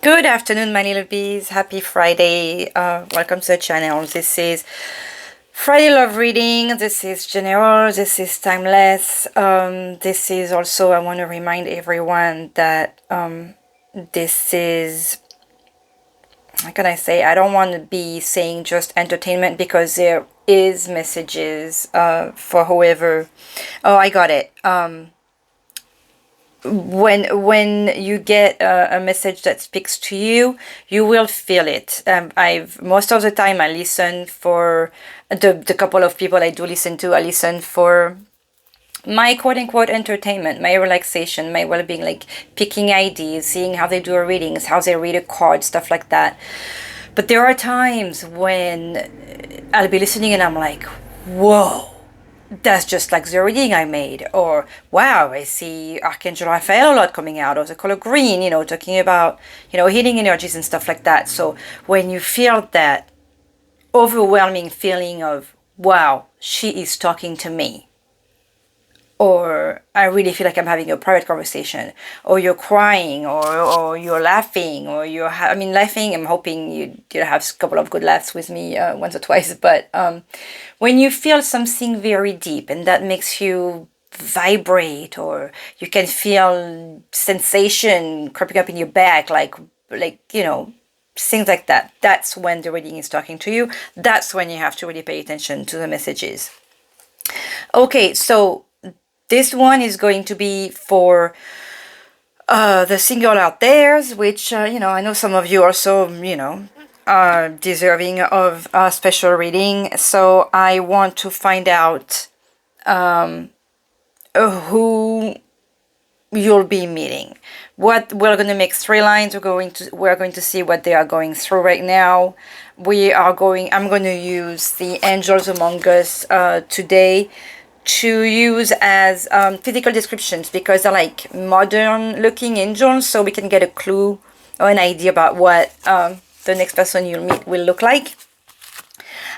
Good afternoon, my little bees. Happy Friday. Welcome to the channel. This is Friday Love Reading. This is general. This is timeless. This is also, I want to remind everyone that this is, how can I say, I don't want to be saying just entertainment because there is messages for whoever. Oh, I got it. When you get a message that speaks to you, you will feel it. I've most of the time I listen for the couple of people I do listen to. I listen for my quote unquote entertainment, my relaxation, my well-being, like picking ideas, seeing how they do a readings, how they read a card, stuff like that. But there are times when I'll be listening and I'm like, whoa, that's just like the reading I made. Or, wow, I see Archangel Raphael a lot coming out, or the color green, talking about, healing energies and stuff like that. So when you feel that overwhelming feeling of, wow, she is talking to me, or I really feel like I'm having a private conversation, or you're crying, or you're laughing, or laughing, I'm hoping you have a couple of good laughs with me once or twice, but when you feel something very deep and that makes you vibrate, or you can feel sensation creeping up in your back, like things like that, that's when the reading is talking to you. That's when you have to really pay attention to the messages. Okay, so this one is going to be for the single out there, which, I know some of you also, are deserving of a special reading. So I want to find out who you'll be meeting. What we're going to make 3 lines. We're going to see what they are going through right now. I'm going to use the angels among us today to use as physical descriptions, because they're like modern looking angels, so we can get a clue or an idea about what the next person you'll meet will look like.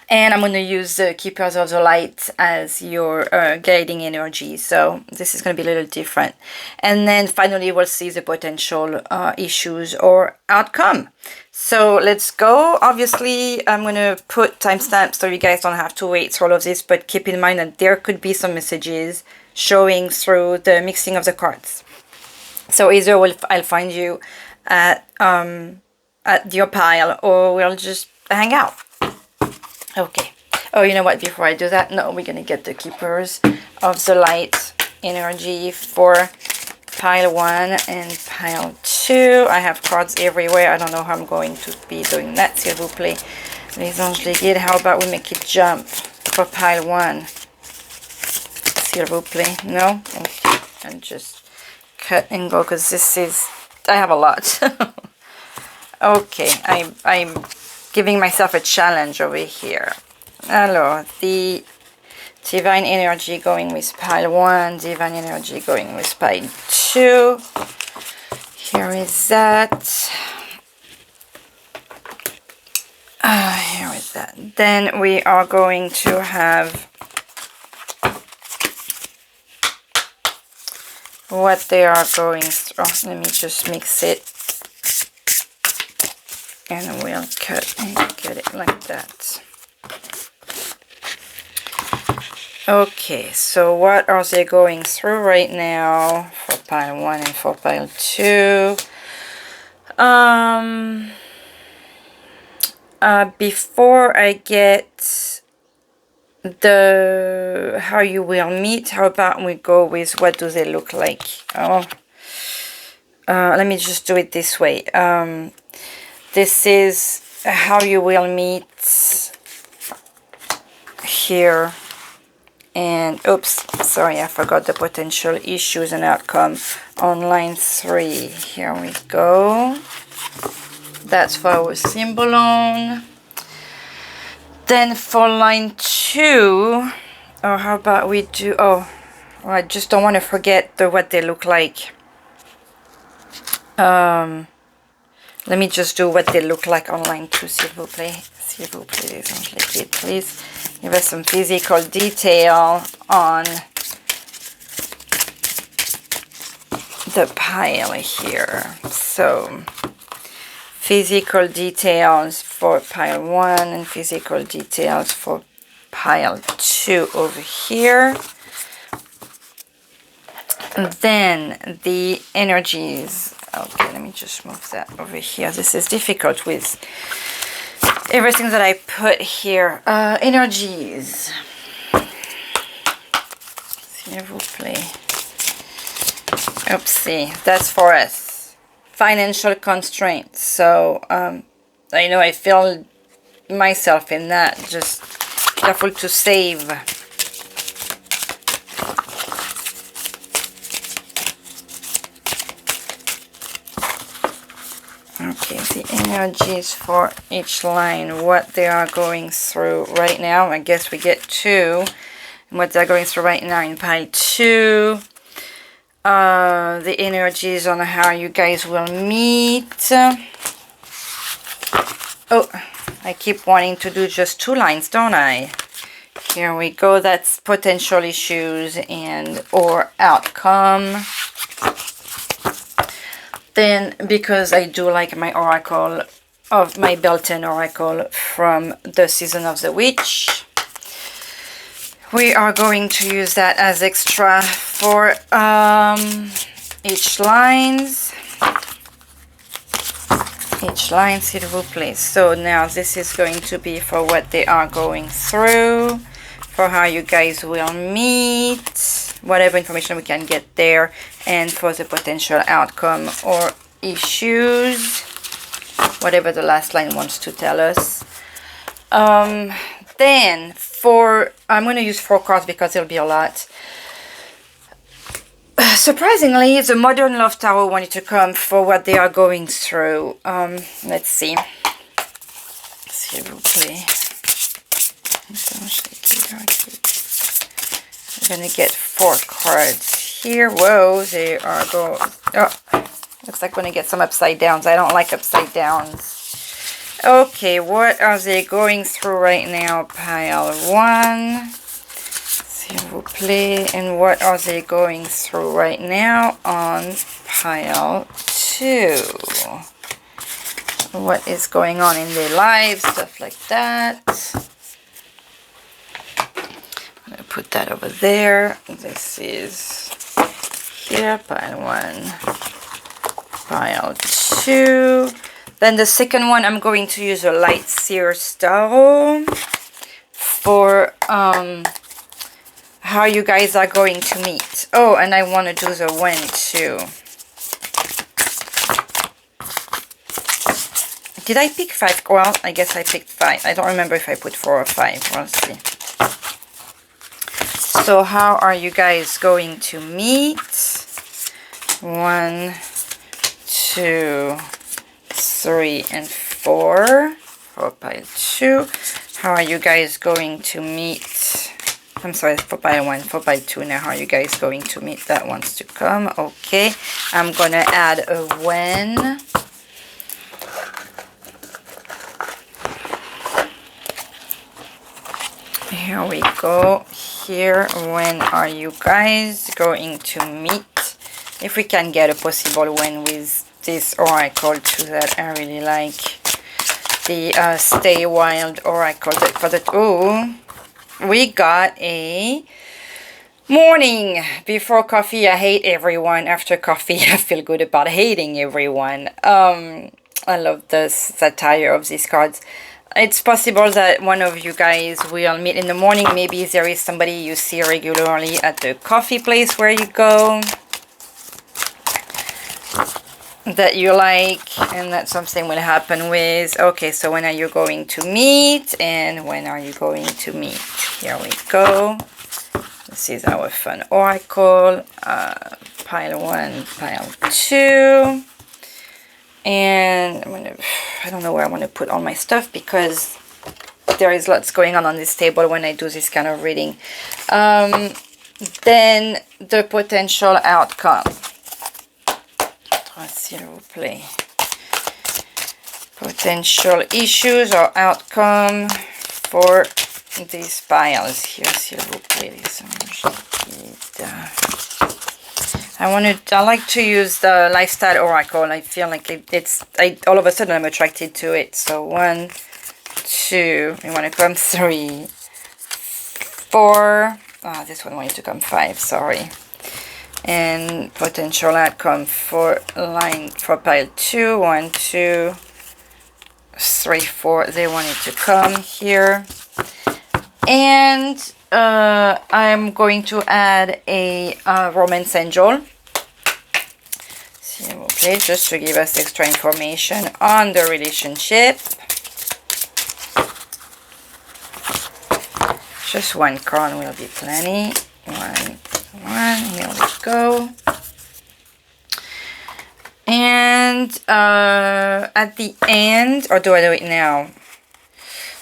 And I'm going to use the Keepers of the Light as your guiding energy. So this is going to be a little different. And then finally we'll see the potential issues or outcome. So let's go. Obviously, I'm going to put timestamps so you guys don't have to wait through all of this. But keep in mind that there could be some messages showing through the mixing of the cards. So either I'll find you at your pile, or we'll just hang out. Okay. Oh, you know what? Before I do that, no, we're going to get the Keepers of the Light energy for pile 1 and pile 2. I have cards everywhere. I don't know how I'm going to be doing that. S'il vous plaît. Les anges les guides. How about we make it jump for pile 1? S'il vous plaît. No? Okay. And just cut and go, because this is... I have a lot. Okay. I'm giving myself a challenge over here. Alors, the divine energy going with pile 1, divine energy going with pile 2. Here is that. Here is that. Then we are going to have what they are going through. Oh, let me just mix it. And we'll cut and get it like that. Okay, so what are they going through right now for pile 1 and for pile 2? Before I get the how you will meet, how about we go with what do they look like? Oh, let me just do it this way. This is how you will meet here. And, oops, sorry, I forgot the potential issues and outcome on line 3. Here we go. That's for our Symbolons. Then for line 2, or how about we do, I just don't want to forget what they look like. Let me just do what they look like on line 2, s'il vous plaît. S'il vous plaît, please. Give us some physical detail on the pile here. So physical details for pile 1 and physical details for pile 2 over here. And then the energies. Okay, let me just move that over here. This is difficult with everything that I put here. Energies. S'il vous plaît. Oopsie, that's for us. Financial constraints. So, I know I feel myself in that. Just careful to save. Okay, the energies for each line, what they are going through right now. I guess we get 2. And what they're going through right now in pile 2. The energies on how you guys will meet. Oh, I keep wanting to do just 2 lines, don't I? Here we go. That's potential issues and or outcome. Then, because I do like my oracle of my Beltane oracle from the Season of the Witch, we are going to use that as extra for each lines. Each line, s'il vous plaît. So now this is going to be for what they are going through, for how you guys will meet, whatever information we can get there, and for the potential outcome or issues, whatever the last line wants to tell us. Then for, I'm going to use 4 cards because it'll be a lot. Surprisingly, the Modern Love Tarot wanted to come for what they are going through. Let's see. S'il vous plaît. We're going to get 4 cards here. Whoa, they are going... Oh, looks like we're going to get some upside downs. I don't like upside downs. Okay, what are they going through right now? Pile 1. S'il vous plaît. And what are they going through right now on pile 2? What is going on in their lives? Stuff like that. I'm going to put that over there. This is here. Pile 1. Pile 2. Then the second one, I'm going to use a light Seer tarot for how you guys are going to meet. Oh, and I want to do the when too. Did I pick 5? Well, I guess I picked 5. I don't remember if I put 4 or 5. We'll see. So how are you guys going to meet? 1, 2, 3, and 4 for pile 2. How are you guys going to meet? I'm sorry, for pile 1, for pile 2 now. How are you guys going to meet? That wants to come. Okay, I'm gonna add a when. Here we go. Here, when are you guys going to meet? If we can get a possible when with this oracle too, that I really like. The Stay Wild oracle. For the oh, we got a morning before coffee. I hate everyone. After coffee, I feel good about hating everyone. I love the satire of these cards. It's possible that one of you guys will meet in the morning. Maybe there is somebody you see regularly at the coffee place where you go that you like, and that something will happen with. Okay, so when are you going to meet, and when are you going to meet? Here we go. This is our fun oracle. Pile 1, pile 2. And I don't know where I want to put all my stuff because there is lots going on this table when I do this kind of reading. Then the potential outcome. S'il vous plaît. Potential issues or outcome for these piles here, s'il vous plaît. I like to use the Lifestyle Oracle. I feel like all of a sudden I'm attracted to it. So 1, 2, we want to come 3, 4. Ah, this one wanted to come 5, sorry. And potential outcome for line for pile 2, 1, 2, 3, 4. They wanted to come here. And I'm going to add a romance angel. Okay, just to give us extra information on the relationship. Just 1 card will be plenty. One, here we go. And at the end, or do I do it now?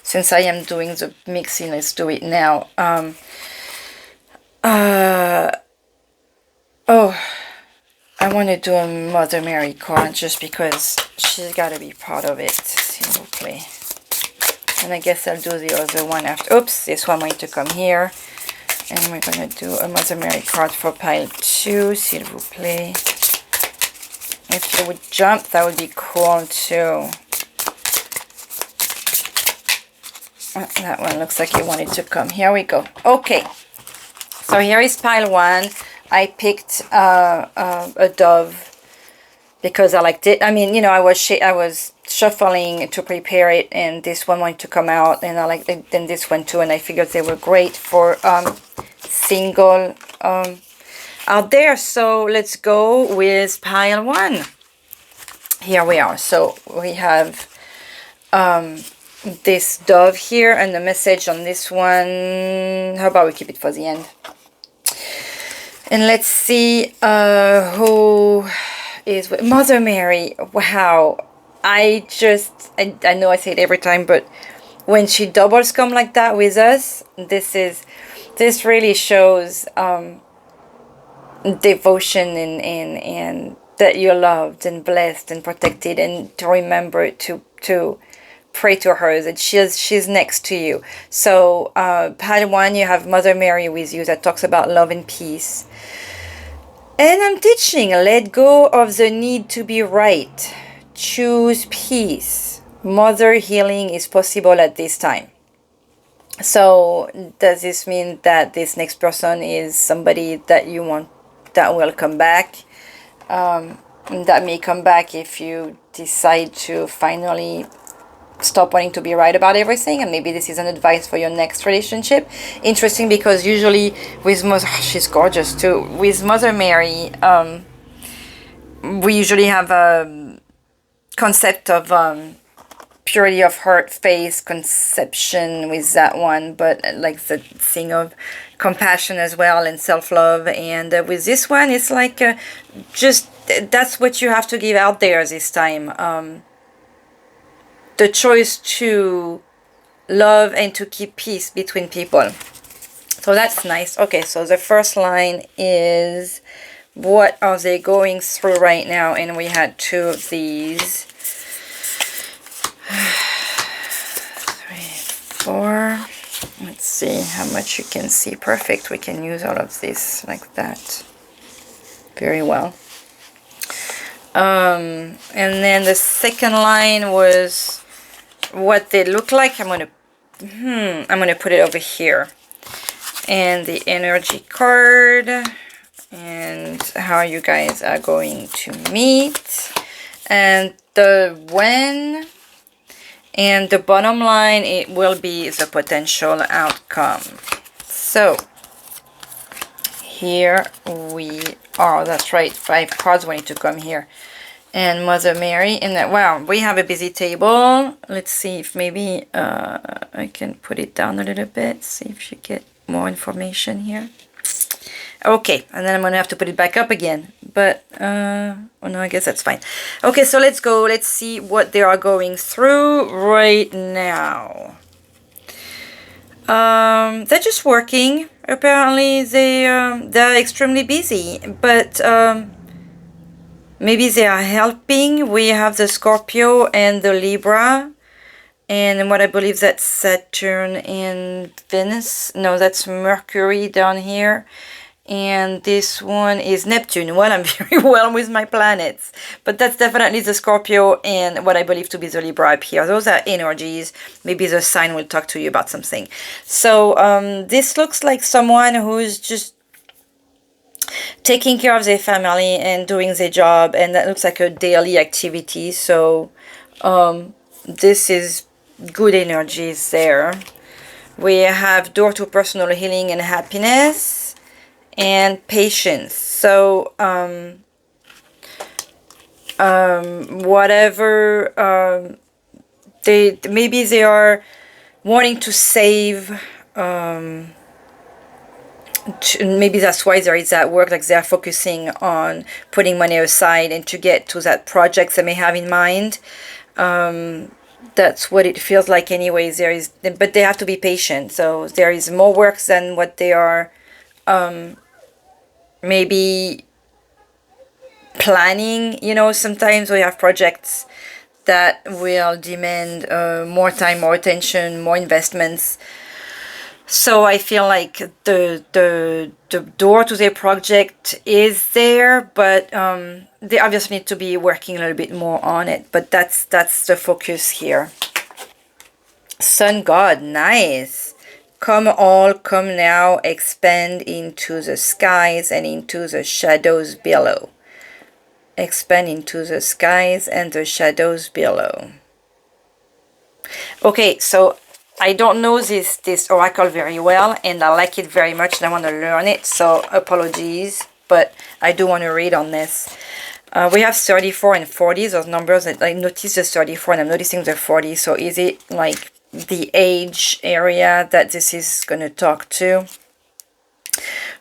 Since I am doing the mixing, let's do it now. Oh, I want to do a Mother Mary card just because she's got to be part of it. S'il vous plaît. And I guess I'll do the other one after. Oops, this one might to come here. And we're going to do a Mother Mary card for pile 2, s'il vous plaît. If you would jump, that would be cool too. That one looks like it wanted to come. Here we go. Okay. So here is pile 1. I picked a dove because I liked it. I mean, you know, I was shuffling to prepare it, and this one wanted to come out, and I liked it, then this one too, and I figured they were great for single out there. So let's go with pile 1. Here we are. So we have this dove here, and the message on this one. How about we keep it for the end? And let's see who is with Mother Mary. Wow. I know I say it every time, but when she doubles come like that with us, this really shows devotion and that you're loved and blessed and protected, and to remember to pray to her that she's next to you. So pile 1, you have Mother Mary with you, that talks about love and peace. And I'm teaching, let go of the need to be right. Choose peace. Mother healing is possible at this time. So does this mean that this next person is somebody that you want, that will come back? That may come back if you decide to finally stop wanting to be right about everything, and maybe this is an advice for your next relationship. Interesting, because usually with Mother, she's gorgeous too. With Mother Mary, we usually have a concept of purity of heart, faith, conception with that one, but like the thing of compassion as well, and self-love. And with this one, it's like just that's what you have to give out there this time. The choice to love and to keep peace between people. So that's nice. Okay, so the first line is, what are they going through right now? And we had 2 of these. 3, 4. Let's see how much you can see. Perfect. We can use all of this like that. Very well. And then the second line was what they look like. I'm gonna put it over here, and the energy card, and how you guys are going to meet, and the when, and the bottom line, it will be the potential outcome. So here we are. That's right, 5 cards wanting to come here. And Mother Mary, and that, wow, we have a busy table. Let's see if maybe I can put it down a little bit, see if you get more information here. Okay, and then I'm gonna have to put it back up again, but oh no, I guess that's fine. Okay, so let's go. Let's see what they are going through right now. They're just working. Apparently they're extremely busy, but maybe they are helping. We have the Scorpio and the Libra. And what I believe that's Saturn and Venus. No, that's Mercury down here. and this one is Neptune. Well, I'm very well with my planets, but that's definitely the Scorpio and what I believe to be the Libra up here. Those are energies. Maybe the sign will talk to you about something. So this looks like someone who's just taking care of their family and doing their job, and that looks like a daily activity. So this is good energies there. We have door to personal healing and happiness and patience. So whatever maybe they are wanting to save, maybe that's why there is that work, like they're focusing on putting money aside and to get to that project they may have in mind. That's what it feels like anyways. But they have to be patient, so there is more work than what they are maybe planning. Sometimes we have projects that will demand more time, more attention, more investments. So I feel like the door to their project is there, but they obviously need to be working a little bit more on it. But that's the focus here. Sun God, nice. Come all, come now, expand into the skies and into the shadows below. Expand into the skies and the shadows below. Okay, so I don't know this oracle very well, and I like it very much, and I want to learn it, so apologies, but I do want to read on this. We have 34 and 40, those numbers. I noticed the 34 and I'm noticing the 40, so is it like the age area that this is going to talk to?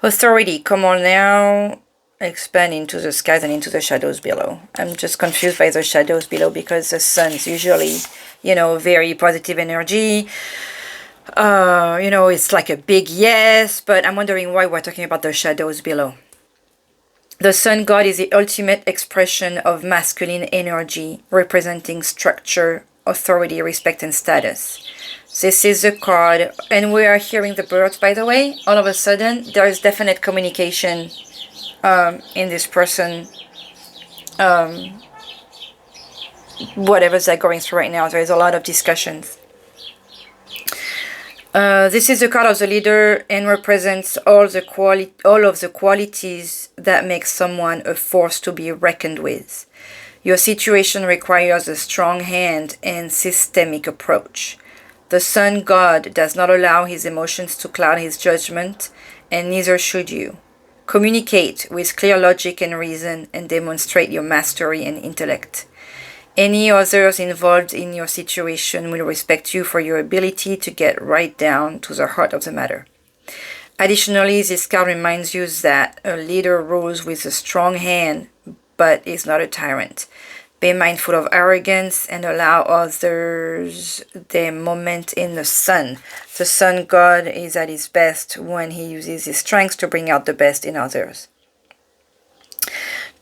Authority, come on now, expand into the skies and into the shadows below. I'm just confused by the shadows below because the sun's usually, very positive energy. It's like a big yes, but I'm wondering why we're talking about the shadows below. The sun god is the ultimate expression of masculine energy, representing structure, authority, respect, and status. This is the card, and we are hearing the birds, by the way. All of a sudden, there is definite communication in this person. Whatever they're going through right now, there is a lot of discussions. This is the card of the leader and represents all of the qualities that make someone a force to be reckoned with. Your situation requires a strong hand and systemic approach. The sun god does not allow his emotions to cloud his judgment, and neither should you. Communicate with clear logic and reason and demonstrate your mastery and intellect. Any others involved in your situation will respect you for your ability to get right down to the heart of the matter. Additionally, this card reminds you that a leader rules with a strong hand, but is not a tyrant. Be mindful of arrogance and allow others their moment in the sun. The sun god is at his best when he uses his strength to bring out the best in others.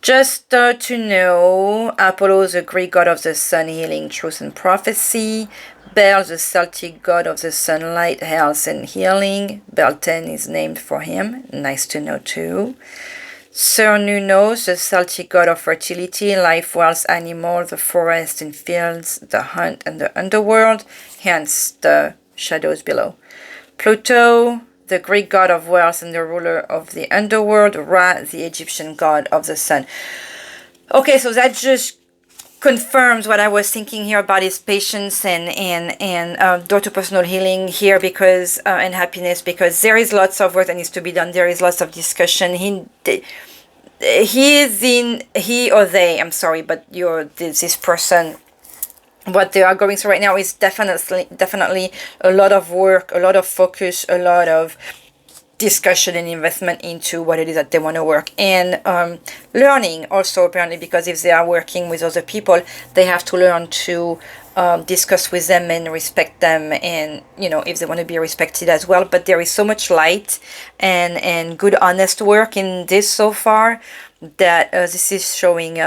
Just to know, Apollo is the Greek god of the sun, healing, truth, and prophecy. Bel, the Celtic god of the sunlight, health, and healing. Beltane is named for him. Nice to know too. Cernunnos, the Celtic god of fertility, life, wealth, animal, the forest and fields, the hunt, and the underworld. Hence the shadows below. Pluto, the Greek god of wealth and the ruler of the underworld. Ra, the Egyptian god of the sun. Okay, so that just confirms what I was thinking here about his patience and door to personal healing here, because and happiness, because there is lots of work that needs to be done. There is lots of discussion. This person, what they are going through right now is definitely a lot of work, a lot of focus, a lot of discussion and investment into what it is that they want to work, and learning also, apparently, because if they are working with other people, they have to learn to discuss with them and respect them, and if they want to be respected as well. But there is so much light and good honest work in this so far that this is showing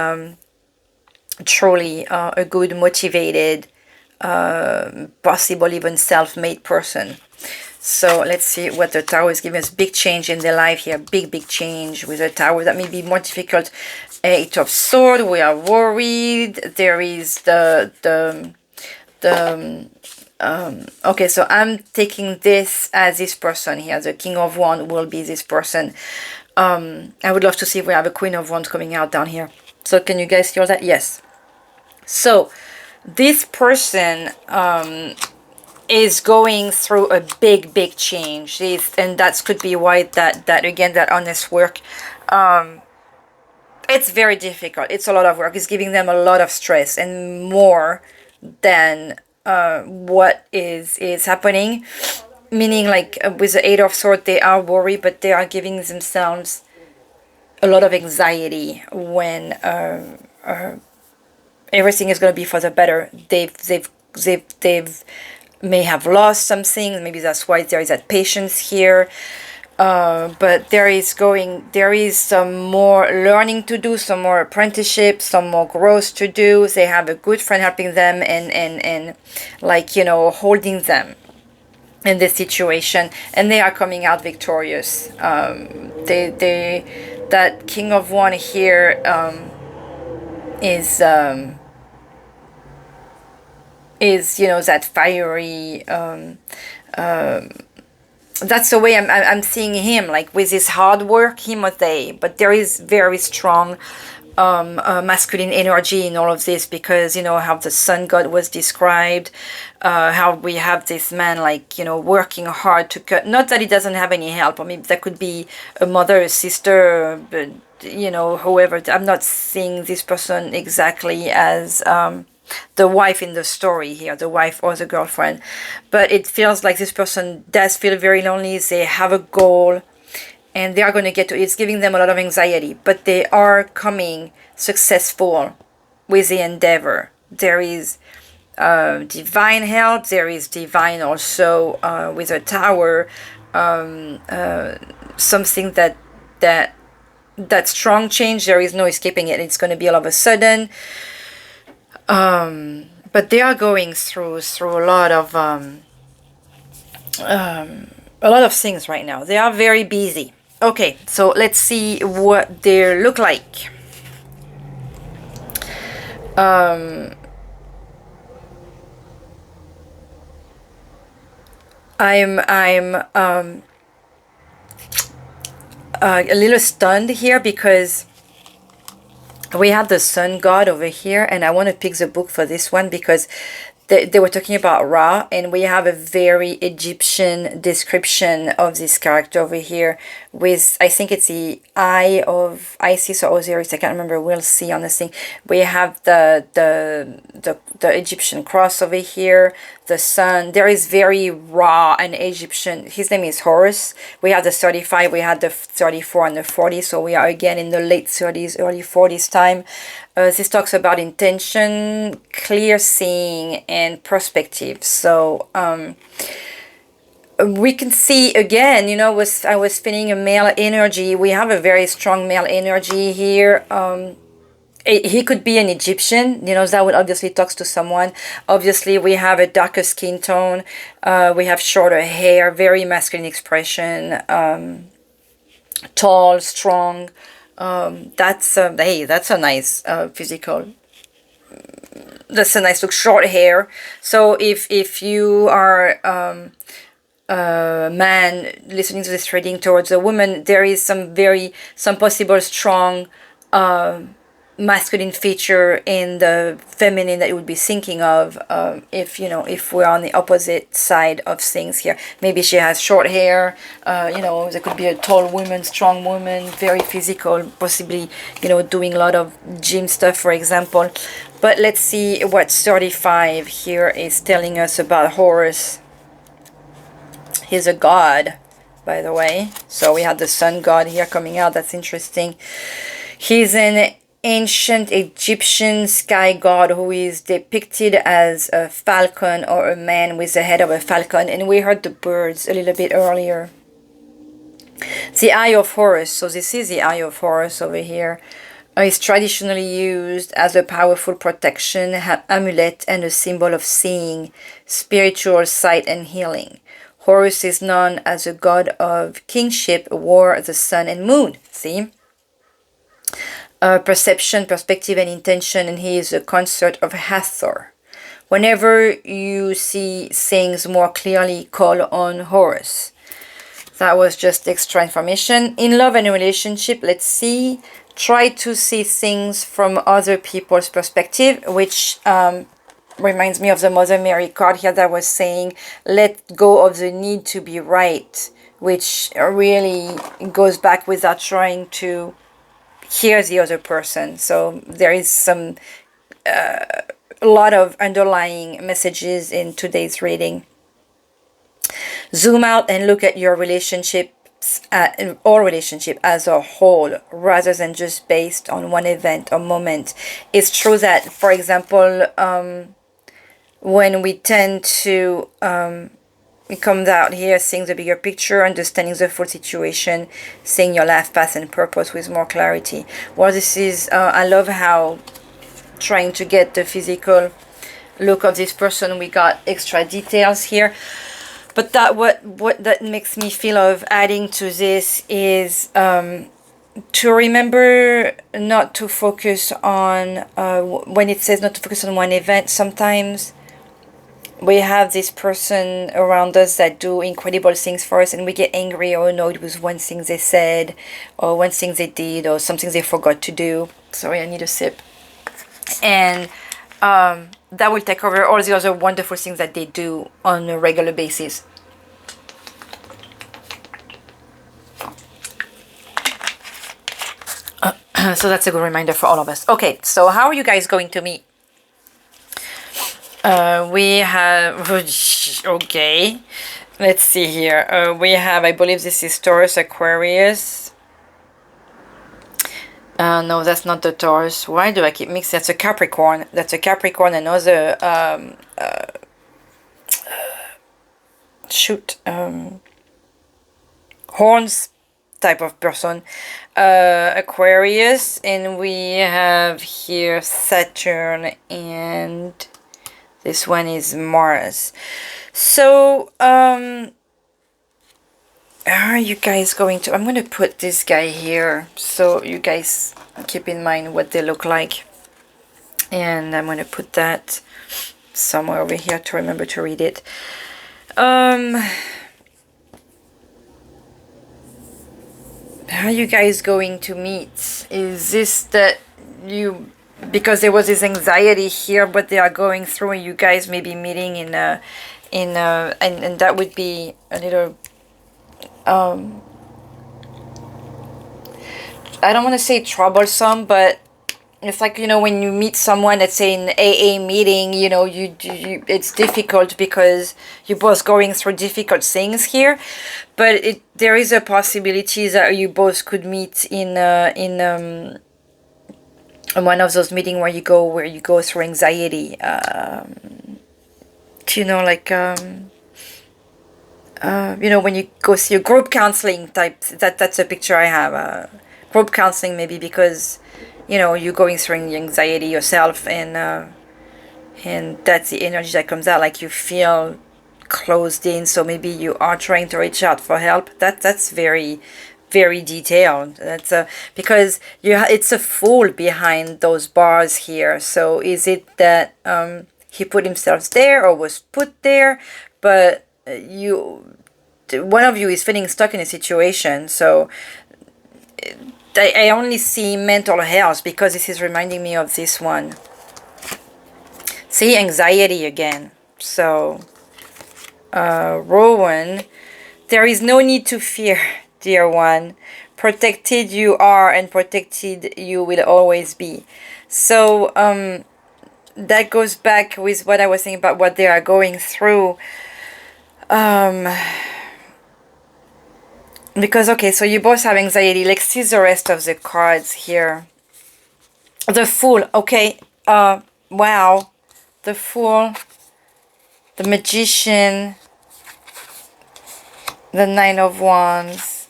truly a good, motivated, possible even self-made person. So let's see what the Tower is giving us. Big change in their life here. Big change with the Tower. That may be more difficult. Eight of Swords. We are worried. There is okay, so I'm taking this as this person here. The King of Wands will be this person. I would love to see if we have a Queen of Wands coming out down here. So can you guys hear that? Yes. So this person is going through a big change. And that could be why that honest work. It's very difficult. It's a lot of work. It's giving them a lot of stress and more than what is happening. Meaning, like with the Eight of Swords, they are worried, but they are giving themselves a lot of anxiety when everything is going to be for the better. They've may have lost something. Maybe that's why there is that patience here. But there is some more learning to do, some more apprenticeship, some more growth to do. They have a good friend helping them and like, you know, holding them in this situation, and they are coming out victorious. That King of Wands here is you know, that fiery that's the way I'm seeing him, like with his hard work, him or they. But there is very strong masculine energy in all of this, because, you know, how the sun god was described, how we have this man, like, you know, working hard to cut. Not that he doesn't have any help. I mean, that could be a mother, a sister, but, you know, whoever. I'm not seeing this person exactly as the wife in the story here, the wife or the girlfriend, but it feels like this person does feel very lonely. They have a goal and they are going to get to it. It's giving them a lot of anxiety, but they are coming successful with the endeavor. There is divine help. There is divine also with a Tower, something that strong change. There is no escaping it. It's going to be all of a sudden. But they are going through a lot of things right now. They are very busy. Okay, so let's see what they look like. I'm a little stunned here because we have the sun god over here, and I want to pick the book for this one because they were talking about Ra, and we have a very Egyptian description of this character over here with, I think it's the eye of Isis or Osiris, I can't remember, we'll see on this thing. We have the Egyptian cross over here, the sun. There is very Ra and Egyptian. His name is Horus. We have the 35, we had the 34 and the 40, so we are again in the late 30s, early 40s time. This talks about intention, clear seeing, and perspective. So we can see again, you know, I was feeling a male energy. We have a very strong male energy here. He could be an Egyptian, you know, that would obviously talks to someone. Obviously, we have a darker skin tone. We have shorter hair, very masculine expression, tall, strong. That's a nice physical. That's a nice look. Short hair. So if you are a man listening to this reading towards a woman, there is some possible strong masculine feature in the feminine that you would be thinking of, if we're on the opposite side of things here. Maybe she has short hair, you know, there could be a tall woman, strong woman, very physical, possibly, you know, doing a lot of gym stuff, for example. But let's see what 35 here is telling us about Horus. He's a god, by the way. So we have the sun god here coming out. That's interesting. He's an ancient Egyptian sky god who is depicted as a falcon, or a man with the head of a falcon, and we heard the birds a little bit earlier. The Eye of Horus, so this is the Eye of Horus over here, is traditionally used as a powerful protection amulet and a symbol of seeing, spiritual sight, and healing. Horus is known as a god of kingship, war, the sun and moon. See? Perception, perspective and intention, and he is a consort of Hathor. Whenever you see things more clearly, call on Horus. That was just extra information. In love and relationship, let's see. Try to see things from other people's perspective, which reminds me of the Mother Mary card here that was saying, let go of the need to be right, which really goes back without trying to hear the other person. So there is some a lot of underlying messages in today's reading. Zoom out and look at your relationships, or relationship as a whole, rather than just based on one event or moment. It's true that, for example, when we tend to it comes out here, seeing the bigger picture, understanding the full situation, seeing your life path and purpose with more clarity. Well, this is, I love how trying to get the physical look of this person, we got extra details here. But that what that makes me feel of adding to this is to remember not to focus on, when it says not to focus on one event, sometimes we have this person around us that do incredible things for us and we get angry, oh no, it was one thing they said, or one thing they did, or something they forgot to do. Sorry, I need a sip. And that will take over all the other wonderful things that they do on a regular basis. So that's a good reminder for all of us. Okay, so how are you guys going to meet? We have, okay, let's see here. We have, I believe this is Taurus, Aquarius. No, that's not the Taurus. Why do I keep mixing? That's a Capricorn. That's a Capricorn, another, horns type of person. Aquarius, and we have here Saturn, and this one is Mars. So, are you guys going to... I'm going to put this guy here so you guys keep in mind what they look like. And I'm going to put that somewhere over here to remember to read it. How are you guys going to meet? Is this that you... Because there was this anxiety here, but they are going through, and you guys may be meeting and that would be a little, I don't want to say troublesome, but it's like, you know, when you meet someone, let's say in AA meeting, you know, you it's difficult because you're both going through difficult things here, but there is a possibility that you both could meet in one of those meetings where you go through anxiety, you know, like you know, when you go see a group counseling type, that's a picture I have, group counseling, maybe because, you know, you're going through anxiety yourself, and that's the energy that comes out, like you feel closed in, so maybe you are trying to reach out for help. That's very, very detailed. That's because it's a fool behind those bars here. So is it that he put himself there or was put there, but one of you is feeling stuck in a situation? So I only see mental health because this is reminding me of this one. See, anxiety again. So Rowan, there is no need to fear, dear one. Protected you are, and protected you will always be. So that goes back with what I was saying about what they are going through. Because, okay, so you both have anxiety. Let's see the rest of the cards here. The Fool, okay. Wow. The Fool, the Magician, the Nine of Wands,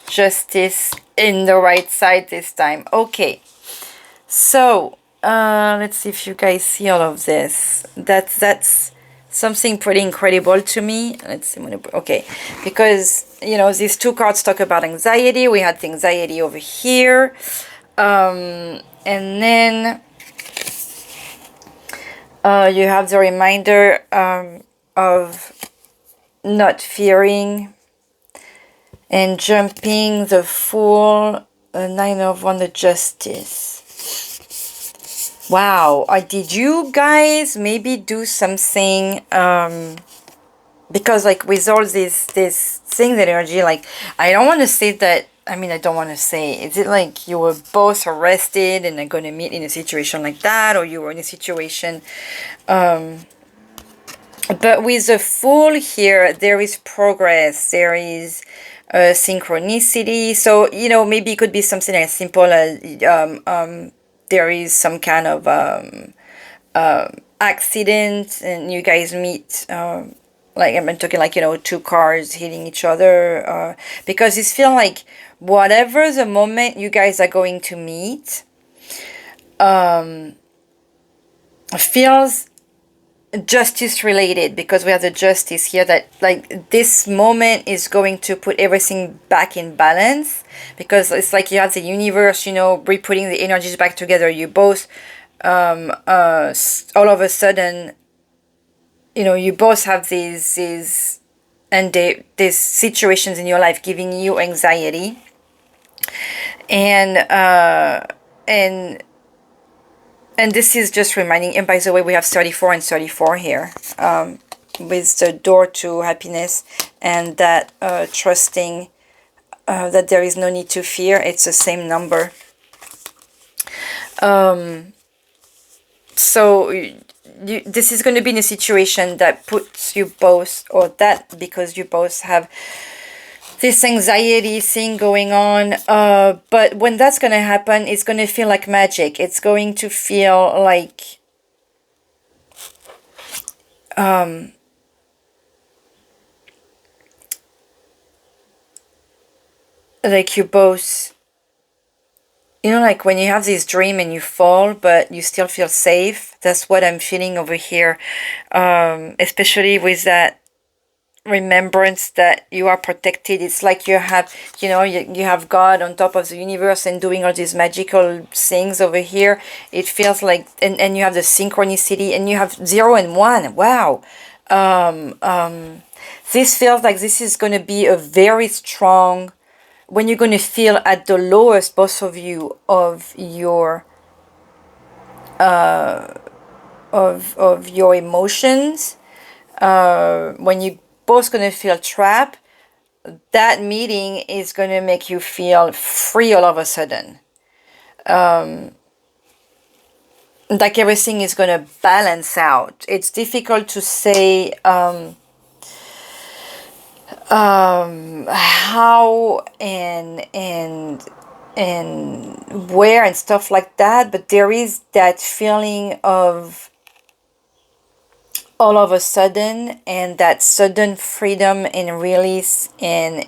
Justice in the right side this time. Okay, so let's see if you guys see all of this. That's something pretty incredible to me. Let's see. Okay, because you know these two cards talk about anxiety. We had the anxiety over here, and then you have the reminder of not fearing and jumping the Fool, Nine of Wands, the Justice. Wow, did you guys maybe do something, because like with all this thing, energy, like, I don't want to say that, I mean, I don't want to say, is it like you were both arrested and are going to meet in a situation like that, or you were in a situation, but with the Fool here, there is progress, there is synchronicity, so, you know, maybe it could be something as simple as, there is some kind of accident and you guys meet, like I'm talking like, you know, two cars hitting each other, because it's feel like whatever the moment you guys are going to meet, feels justice related, because we have the justice here, that like this moment is going to put everything back in balance, because it's like you have the universe, you know, re-putting the energies back together. You both all of a sudden, you know, you both have these these situations in your life giving you anxiety, and this is just reminding, and by the way, we have 34 and 34 here, with the door to happiness, and that trusting that there is no need to fear. It's the same number. So this is going to be in a situation that puts you both, or that because you both have this anxiety thing going on, but when that's going to happen, it's going to feel like magic. It's going to feel like you both, you know, like when you have this dream and you fall but you still feel safe. That's what I'm feeling over here, especially with that remembrance that you are protected. It's like you have, you know, you have God on top of the universe and doing all these magical things over here. It feels like, and you have the synchronicity, and you have 0 and 1. Wow. This feels like this is going to be a very strong, when you're going to feel at the lowest, both of you, of your of your emotions, when you both going to feel trapped, that meeting is going to make you feel free all of a sudden. Like everything is going to balance out. It's difficult to say how and where and stuff like that, but there is that feeling of all of a sudden, and that sudden freedom and release and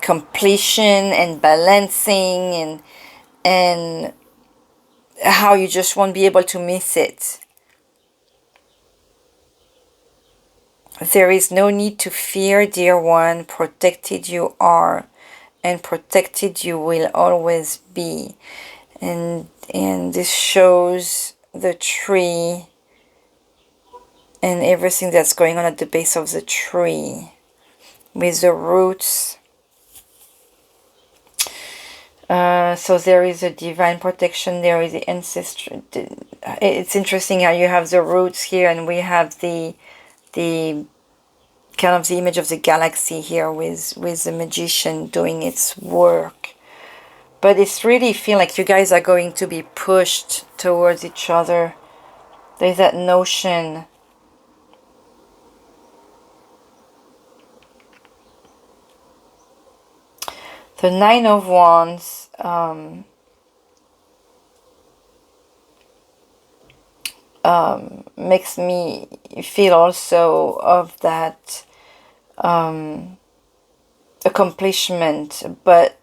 completion and balancing, and how you just won't be able to miss it. There is no need to fear, dear one. Protected you are, and protected you will always be. And this shows the tree and everything that's going on at the base of the tree with the roots. So there is a divine protection, there is the ancestry. It's interesting how you have the roots here, and we have the kind of the image of the galaxy here with the magician doing its work. But it's really feel like you guys are going to be pushed towards each other. There's that notion. The Nine of Wands, makes me feel also of that accomplishment, but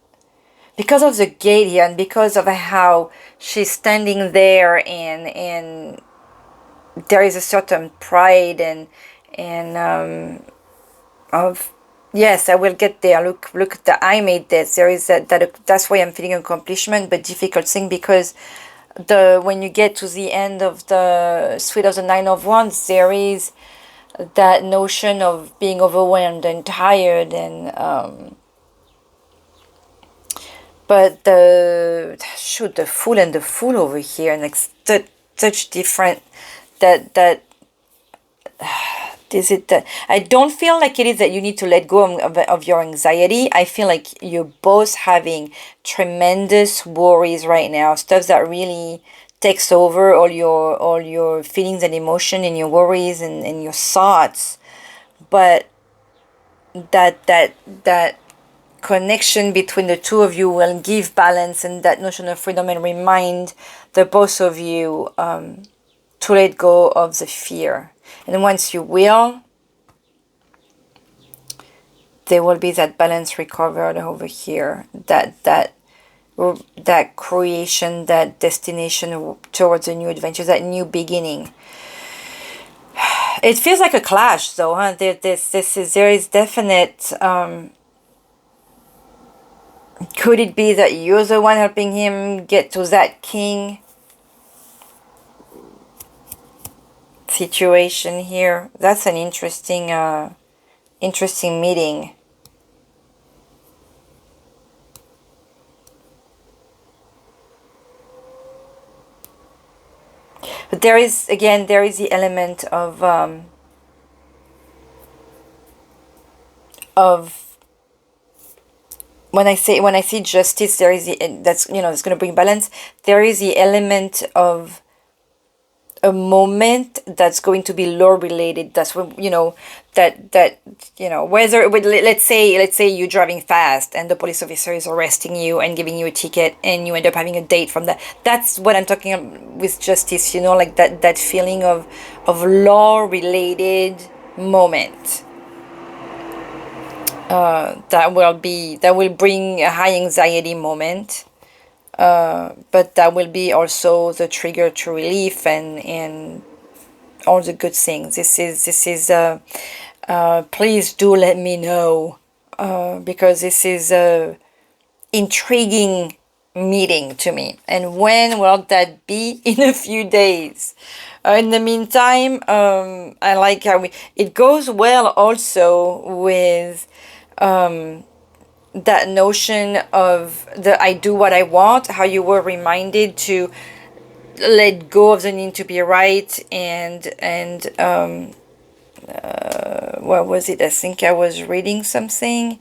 because of the gate here, and because of how she's standing there and there is a certain pride and of, yes, I will get there. Look that I made this. There is that's why I'm feeling accomplishment, but difficult thing, because when you get to the end of the suite of the Nine of Wands, there is that notion of being overwhelmed and tired, and but the Fool and the Fool over here, and like such different, that is it that I don't feel like it is that you need to let go of your anxiety. I feel like you're both having tremendous worries right now, stuff that really takes over all your feelings and emotion and your worries and your thoughts. But that connection between the two of you will give balance and that notion of freedom, and remind the both of you to let go of the fear. And once you will, there will be that balance recovered over here, that creation, that destination towards a new adventure, that new beginning. It feels like a clash, though, huh? There is definite. Could it be that you're the one helping him get to that king situation here? That's an interesting meeting. But there is the element of when I see justice, there is that's it's going to bring balance. There is the element of a moment that's going to be law related. That's when whether let's say you're driving fast and the police officer is arresting you and giving you a ticket, and you end up having a date from that. That's what I'm talking about with justice, like that feeling of law related moment. That will bring a high anxiety moment. But that will be also the trigger to relief and all the good things. This is please do let me know, because this is a intriguing meeting to me. And when will that be? In a few days. In the meantime, I like how it goes well also with that notion of the I do what I want, how you were reminded to let go of the need to be right, and what was it? I think I was reading something.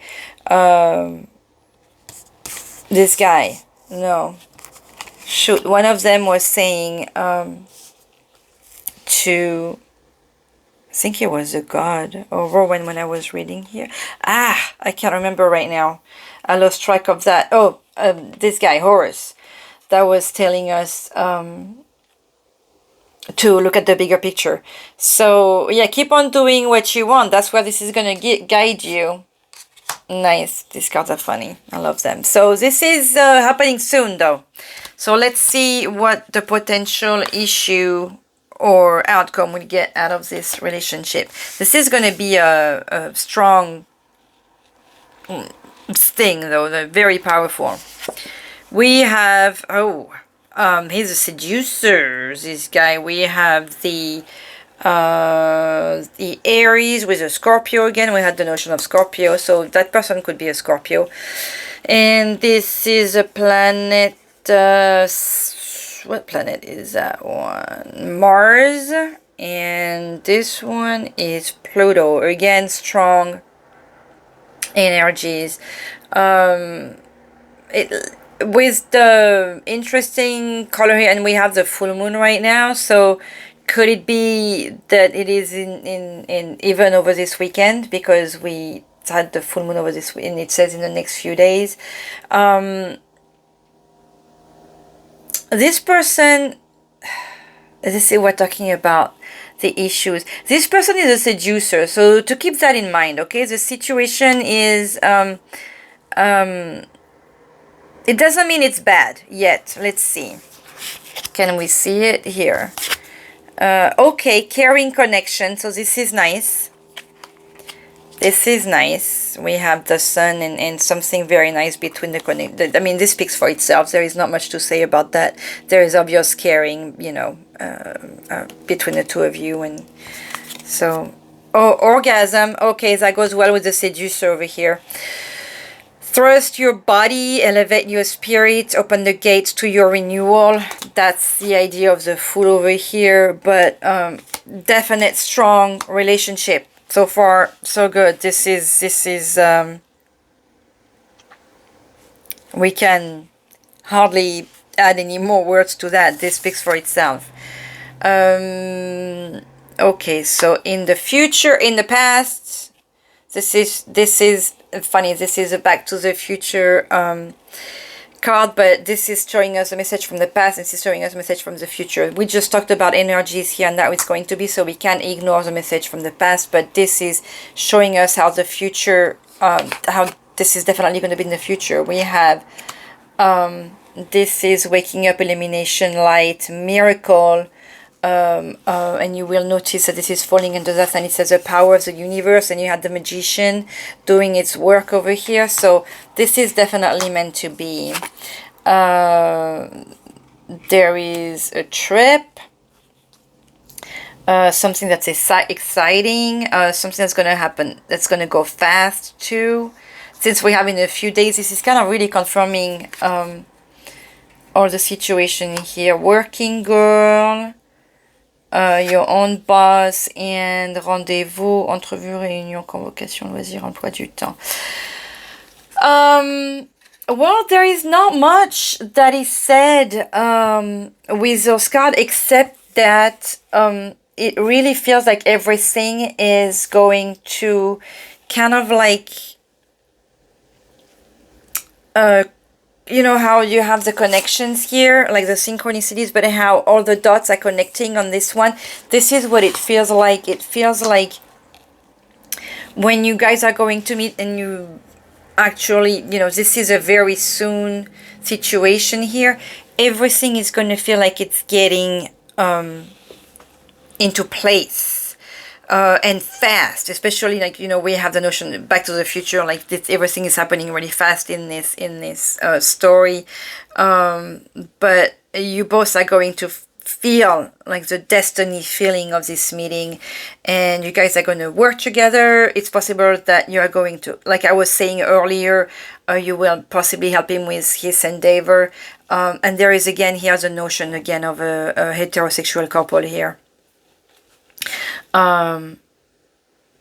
This guy, no, shoot, one of them was saying to, I think it was a god or Rowan when I was reading here. I can't remember right now. I lost track of that. This guy, Horus, that was telling us to look at the bigger picture. So, yeah, keep on doing what you want. That's where this is going to guide you. Nice. These cards are funny. I love them. So, this is happening soon, though. So, let's see what the potential issue or outcome we get out of this relationship. This is going to be a strong thing, though. They're very powerful. We have, he's a seducer, this guy. We have the Aries with a Scorpio again. We had the notion of Scorpio, so that person could be a Scorpio. And this is a planet, what planet is that one? Mars. And this one is Pluto. Again, strong energies. With the interesting color here, and we have the full moon right now, so could it be that it is in even over this weekend, because we had the full moon over this, and it says in the next few days. This person, this is we're talking about the issues. This person is a seducer, so to keep that in mind, okay? The situation is it doesn't mean it's bad yet. Let's see. Can we see it here? Okay, caring connection. So this is nice. This is nice. We have the sun and something very nice between the connect. I mean, this speaks for itself. There is not much to say about that. There is obvious caring, you know, between the two of you. And so, oh, orgasm. Okay, that goes well with the seducer over here. Thrust your body, elevate your spirit, open the gates to your renewal. That's the idea of the Fool over here. But definite strong relationship. So far, so good. This is we can hardly add any more words to that. This speaks for itself. Okay, so in the future, in the past, this is funny. This is a Back to the Future card, but this is showing us a message from the past. This is showing us a message from the future. We just talked about energies here and that it's going to be, so we can't ignore the message from the past, but this is showing us how the future, how this is definitely going to be in the future. We have, this is waking up, elimination, light, miracle, and you will notice that this is falling into that, and it says the power of the universe, and you had the magician doing its work over here. So this is definitely meant to be. There is a trip, something that's exciting, something that's going to happen, that's going to go fast too. Since we have in a few days, this is kind of really confirming all the situation here. Working girl, your own boss, and rendez-vous, entrevue, réunion, convocation, loisir, emploi du temps. Well, there is not much that is said with those cards, except that it really feels like everything is going to kind of like, you know how you have the connections here, like the synchronicities, but how all the dots are connecting on this one. This is what it feels like. It feels like when you guys are going to meet and you actually, you know, this is a very soon situation here. Everything is going to feel like it's getting into place. And fast, especially like, you know, we have the notion Back to the Future, like this, everything is happening really fast in this story, but you both are going to feel like the destiny feeling of this meeting, and you guys are going to work together. It's possible that you are going to, like I was saying earlier, you will possibly help him with his endeavor, and there is again here the notion again of a heterosexual couple here.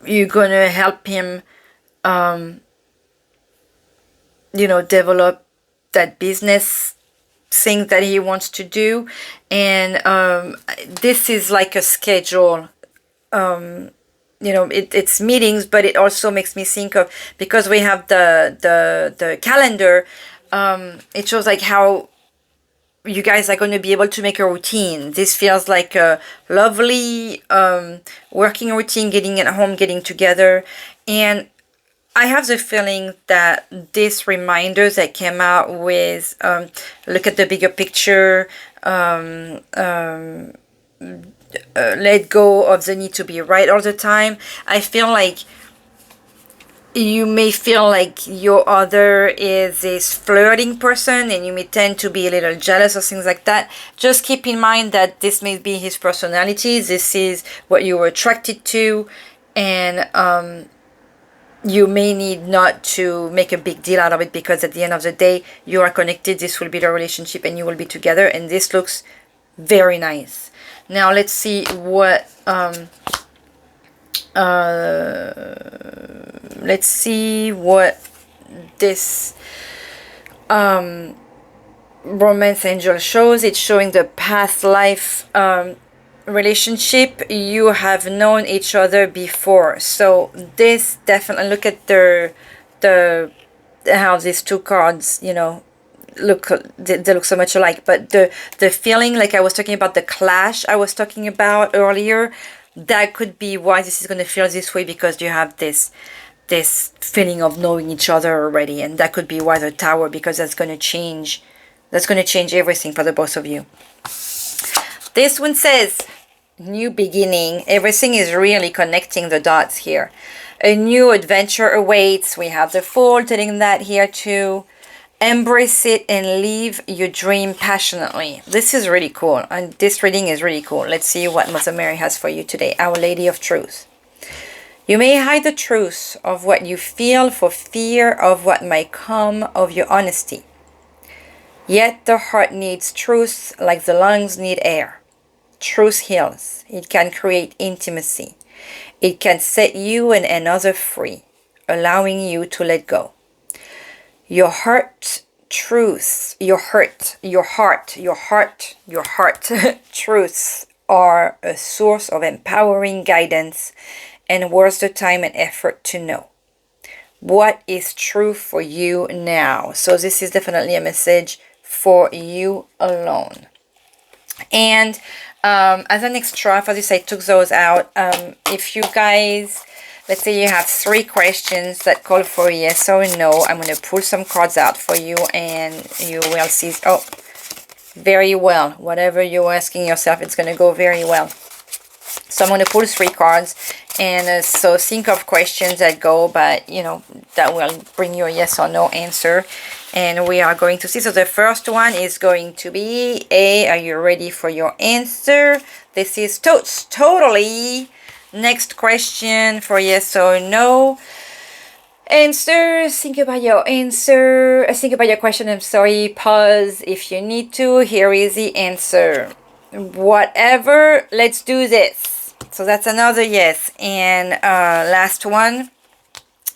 You're gonna help him, you know, develop that business thing that he wants to do, and this is like a schedule. You know, it's meetings, but it also makes me think of, because we have the calendar. It shows like how you guys are going to be able to make a routine. This feels like a lovely working routine, getting at home, getting together. And I have the feeling that this reminder that came out with look at the bigger picture, let go of the need to be right all the time. I feel like you may feel like your other is this flirting person, and you may tend to be a little jealous or things like that. Just keep in mind that this may be his personality. This is what you were attracted to, and you may need not to make a big deal out of it, because at the end of the day, you are connected. This will be the relationship, and you will be together, and this looks very nice. Now let's see what let's see what this romance angel shows. It's showing the past life relationship. You have known each other before, so this definitely, look at the how these two cards, you know, look, they look so much alike, but the feeling, like I was talking about the clash I was talking about earlier, that could be why this is going to feel this way, because you have this feeling of knowing each other already, and that could be why the Tower, because that's going to change everything for the both of you. This one says, new beginning. Everything is really connecting the dots here. A new adventure awaits. We have the Fool telling that here too. Embrace it and live your dream passionately. This is really cool, and this reading is really cool. Let's see what Mother Mary has for you today. Our Lady of Truth. You may hide the truth of what you feel for fear of what might come of your honesty. Yet the heart needs truth like the lungs need air. Truth heals. It can create intimacy. It can set you and another free, allowing you to let go. Your heart truths, truths are a source of empowering guidance and worth the time and effort to know. What is true for you now? So this is definitely a message for you alone. And as an extra, for this I took those out. If you guys, let's say you have 3 questions that call for a yes or a no, I'm going to pull some cards out for you and you will see. Oh, very well. Whatever you're asking yourself, it's going to go very well. So I'm going to pull 3 cards, and so think of questions that go, but you know, that will bring you a yes or no answer. And we are going to see. So the first one is going to be A. Are you ready for your answer? This is totally. Next question for yes or no. Answer. Think about your answer. Think about your question. I'm sorry. Pause if you need to. Here is the answer. Whatever. Let's do this. So that's another yes. And last one.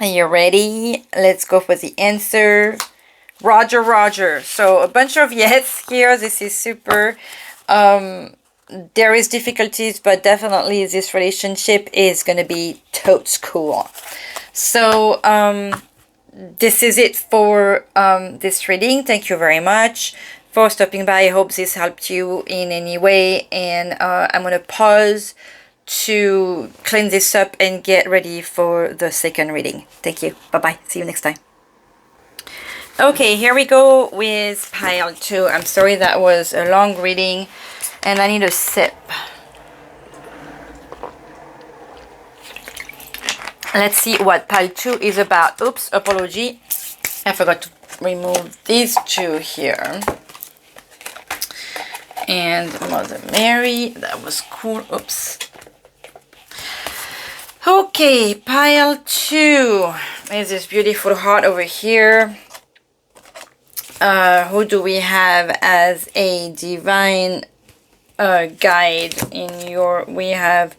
Are you ready? Let's go for the answer. Roger. So a bunch of yes here. This is super. There is difficulties, but definitely this relationship is going to be totes cool. So this is it for this reading. Thank you very much for stopping by. I hope this helped you in any way. And I'm going to pause to clean this up and get ready for the second reading. Thank you. Bye-bye. See you next time. Okay, here we go with pile 2. I'm sorry that was a long reading and I need a sip. Let's see what pile 2 is about. Oops, apology. I forgot to remove these 2 here. And Mother Mary, that was cool. Oops. Okay, pile 2 is this beautiful heart over here. Who do we have as a divine guide in your... We have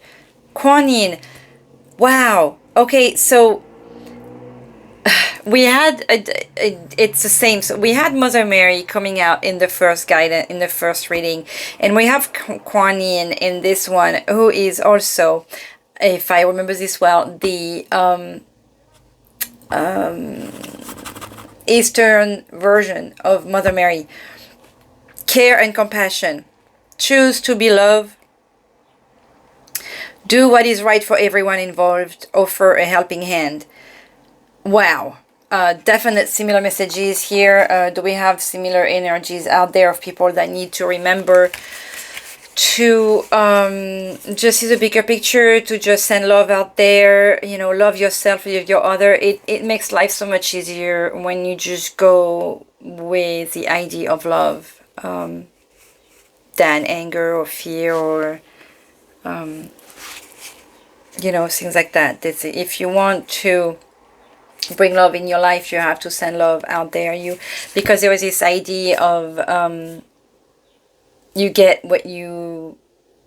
Carmine. Wow. Okay, so we had it's the same. So we had Mother Mary coming out in the first guidance, in the first reading, and we have Carmine in this one, who is also, if I remember this well, the Eastern version of Mother Mary. Care and compassion. Choose to be loved. Do what is right for everyone involved. Offer a helping hand. Wow. Definite similar messages here. Do we have similar energies out there of people that need to remember to just see the bigger picture, to just send love out there, you know, love yourself, love your other. It makes life so much easier when you just go with the idea of love than anger or fear or you know, things like that. If you want to bring love in your life, you have to send love out there. Because there was this idea of you get what you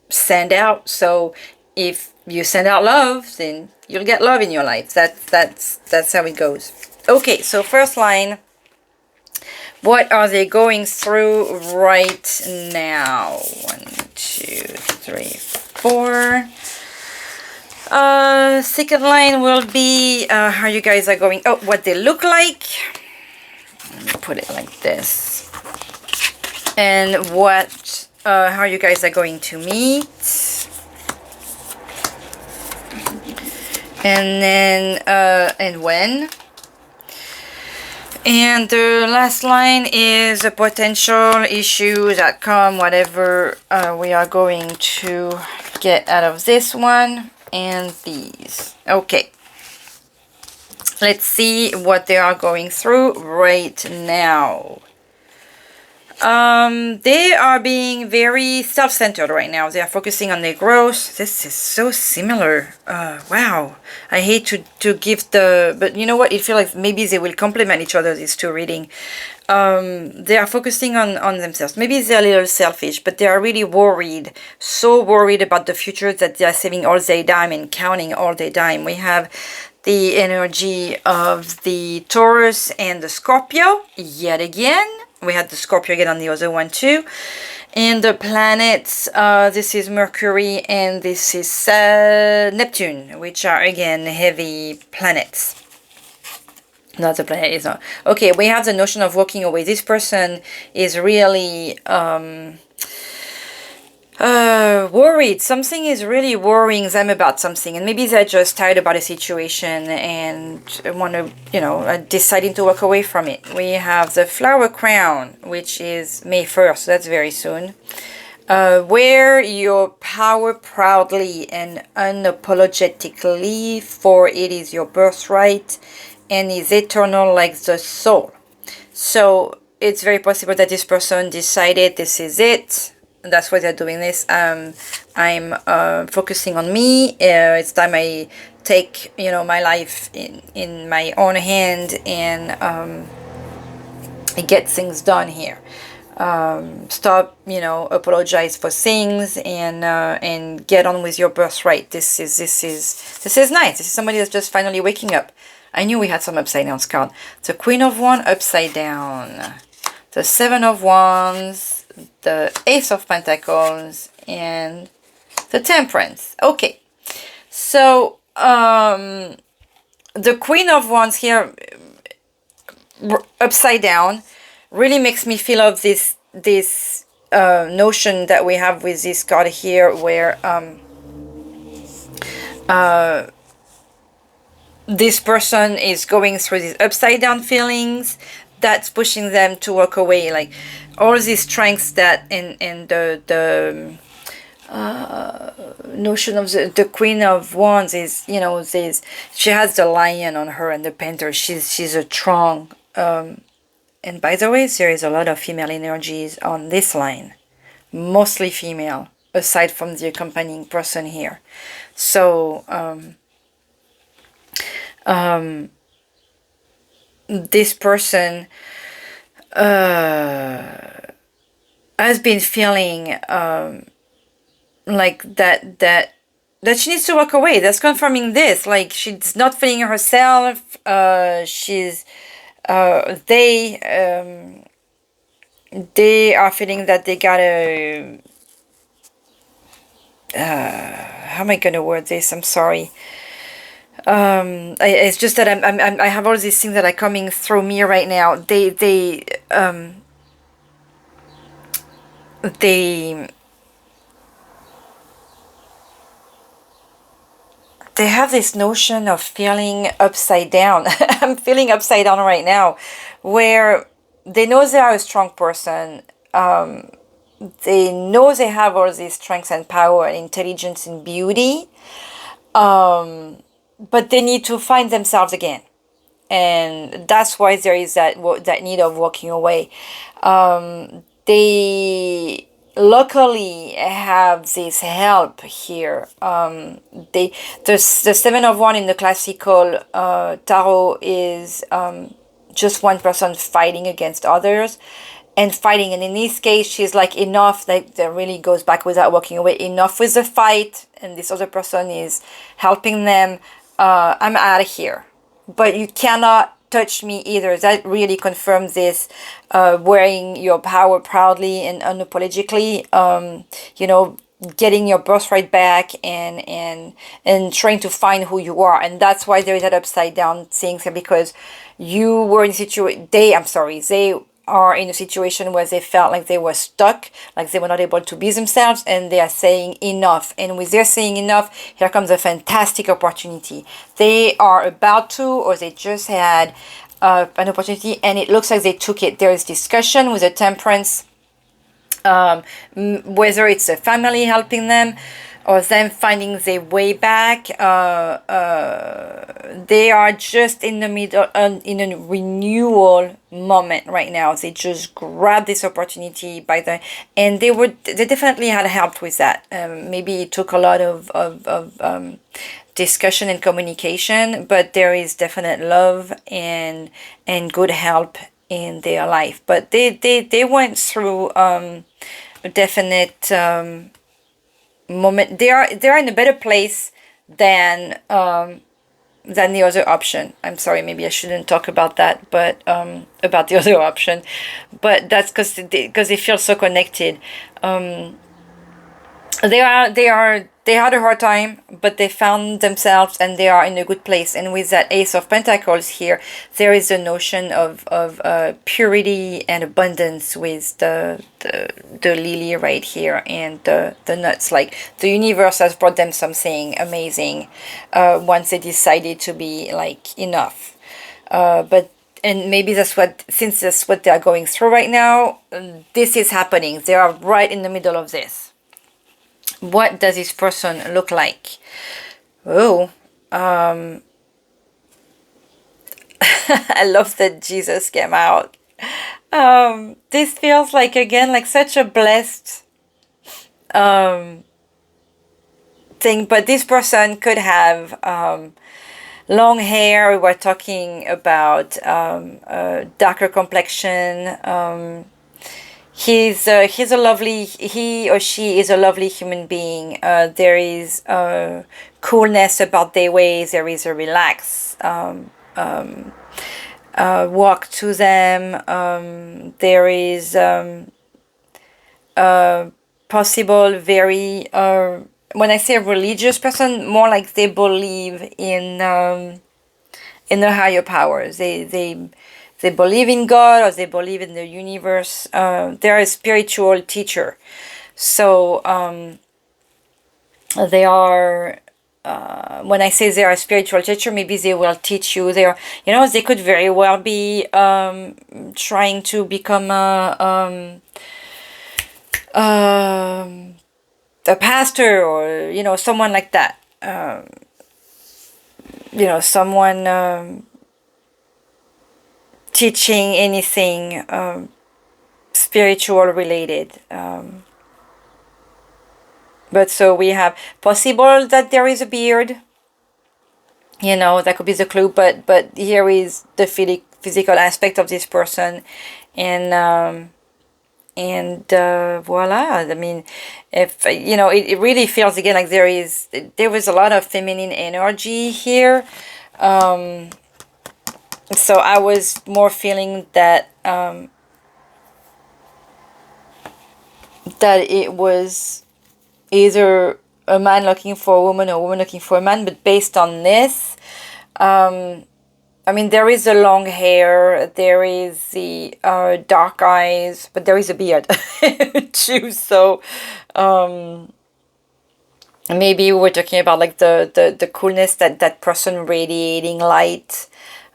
send out. So if you send out love, then you'll get love in your life. That's how it goes. Okay, so first line. What are they going through right now? 1, 2, 3, 4. Second line will be how you guys are going. Oh, what they look like. Let me put it like this. And what, how you guys are going to meet. And then, and when. And the last line is a potential issue that come, whatever we are going to get out of this one and these. Okay. Let's see what they are going through right now. They are being very self-centered right now. They are focusing on their growth. This is so similar. Wow. I hate to give the... But you know what? It feels like maybe they will complement each other, these two reading. They are focusing on themselves. Maybe they're a little selfish, but they are really worried. So worried about the future that they are saving all their dime and counting all their dime. We have the energy of the Taurus and the Scorpio yet again. We had the Scorpio again on the other one too. And the planets, this is Mercury and this is Neptune, which are again heavy planets. Not the planet, is not. Okay, we have the notion of walking away. This person is really worried. Something is really worrying them about something, and maybe they're just tired about a situation and want to, you know, deciding to walk away from it. We have the Flower Crown, which is May 1st, so that's very soon. Wear your power proudly and unapologetically, for it is your birthright and is eternal like the soul. So it's very possible that this person decided this is it. That's why they're doing this. I'm focusing on me. It's time I take, you know, my life in my own hand and get things done here. Stop, you know, apologize for things and get on with your birthright. This is nice. This is somebody that's just finally waking up. I knew we had some upside down card. The Queen of Wands upside down. The Seven of Wands. The Ace of Pentacles. And the Temperance. Okay. So, the Queen of Wands here, upside down, really makes me feel of this notion that we have with this card here, where this person is going through these upside down feelings that's pushing them to walk away, like all these strengths that in the notion of the Queen of Wands is, you know, she has the lion on her and the panther. She's a strong, and by the way, there is a lot of female energies on this line, mostly female, aside from the accompanying person here. So this person has been feeling like that she needs to walk away. That's confirming this. Like, she's not feeling herself. They are feeling that they gotta how am I gonna word this? I'm sorry. It's just that I have all these things that are coming through me right now. They have this notion of feeling upside down. I'm feeling upside down right now, where they know they are a strong person. They know they have all these strengths and power and intelligence and beauty. But they need to find themselves again. And that's why there is that need of walking away. They luckily have this help here. The Seven of Wands in the classical tarot is just one person fighting against others and fighting. And in this case, she's like, enough. That really goes back without walking away. Enough with the fight. And this other person is helping them. I'm out of here. But you cannot touch me either. That really confirms this, wearing your power proudly and unapologetically, you know, getting your birthright back and trying to find who you are. And that's why there is that upside down thing, because you were in a situation, they are in a situation where they felt like they were stuck, like they were not able to be themselves, and they are saying enough. And with their saying enough, here comes a fantastic opportunity. They are about to, or they just had an opportunity, and it looks like they took it. There is discussion with the Temperance, whether it's a family helping them, or them finding their way back. They are just in the middle, in a renewal moment right now. They just grabbed this opportunity and they definitely had help with that. Maybe it took a lot of discussion and communication, but there is definite love and good help in their life. But they went through a definite moment. They're in a better place than the other option. I'm sorry, maybe I shouldn't talk about that, but about the other option. But that's because they feel so connected. They had a hard time, but they found themselves and they are in a good place. And with that Ace of Pentacles here, there is a notion of purity and abundance with the lily right here and the nuts. Like the universe has brought them something amazing once they decided to be like enough. And maybe since that's what they are going through right now, this is happening. They are right in the middle of this. What does this person look like? Oh, I love that Jesus came out. This feels like, again, like such a blessed thing. But this person could have long hair. We were talking about darker complexion. He or she is a lovely human being. There is coolness about their ways. There is a relaxed walk to them. There is possible very when I say religious person, more like they believe in the higher powers. They believe in God, or they believe in the universe. They're a spiritual teacher. So they are, when I say they are a spiritual teacher, maybe they will teach you. They could very well be trying to become a pastor, or, someone like that. Someone... teaching anything spiritual related. But so we have possible that there is a beard. That could be the clue. But here is the physical aspect of this person, and voila. I mean, if it really feels again like there was a lot of feminine energy here. So I was more feeling that that it was either a man looking for a woman or a woman looking for a man. But based on this, I mean, there is the long hair, there is the dark eyes, but there is a beard too. So maybe we're talking about like the coolness, that person radiating light.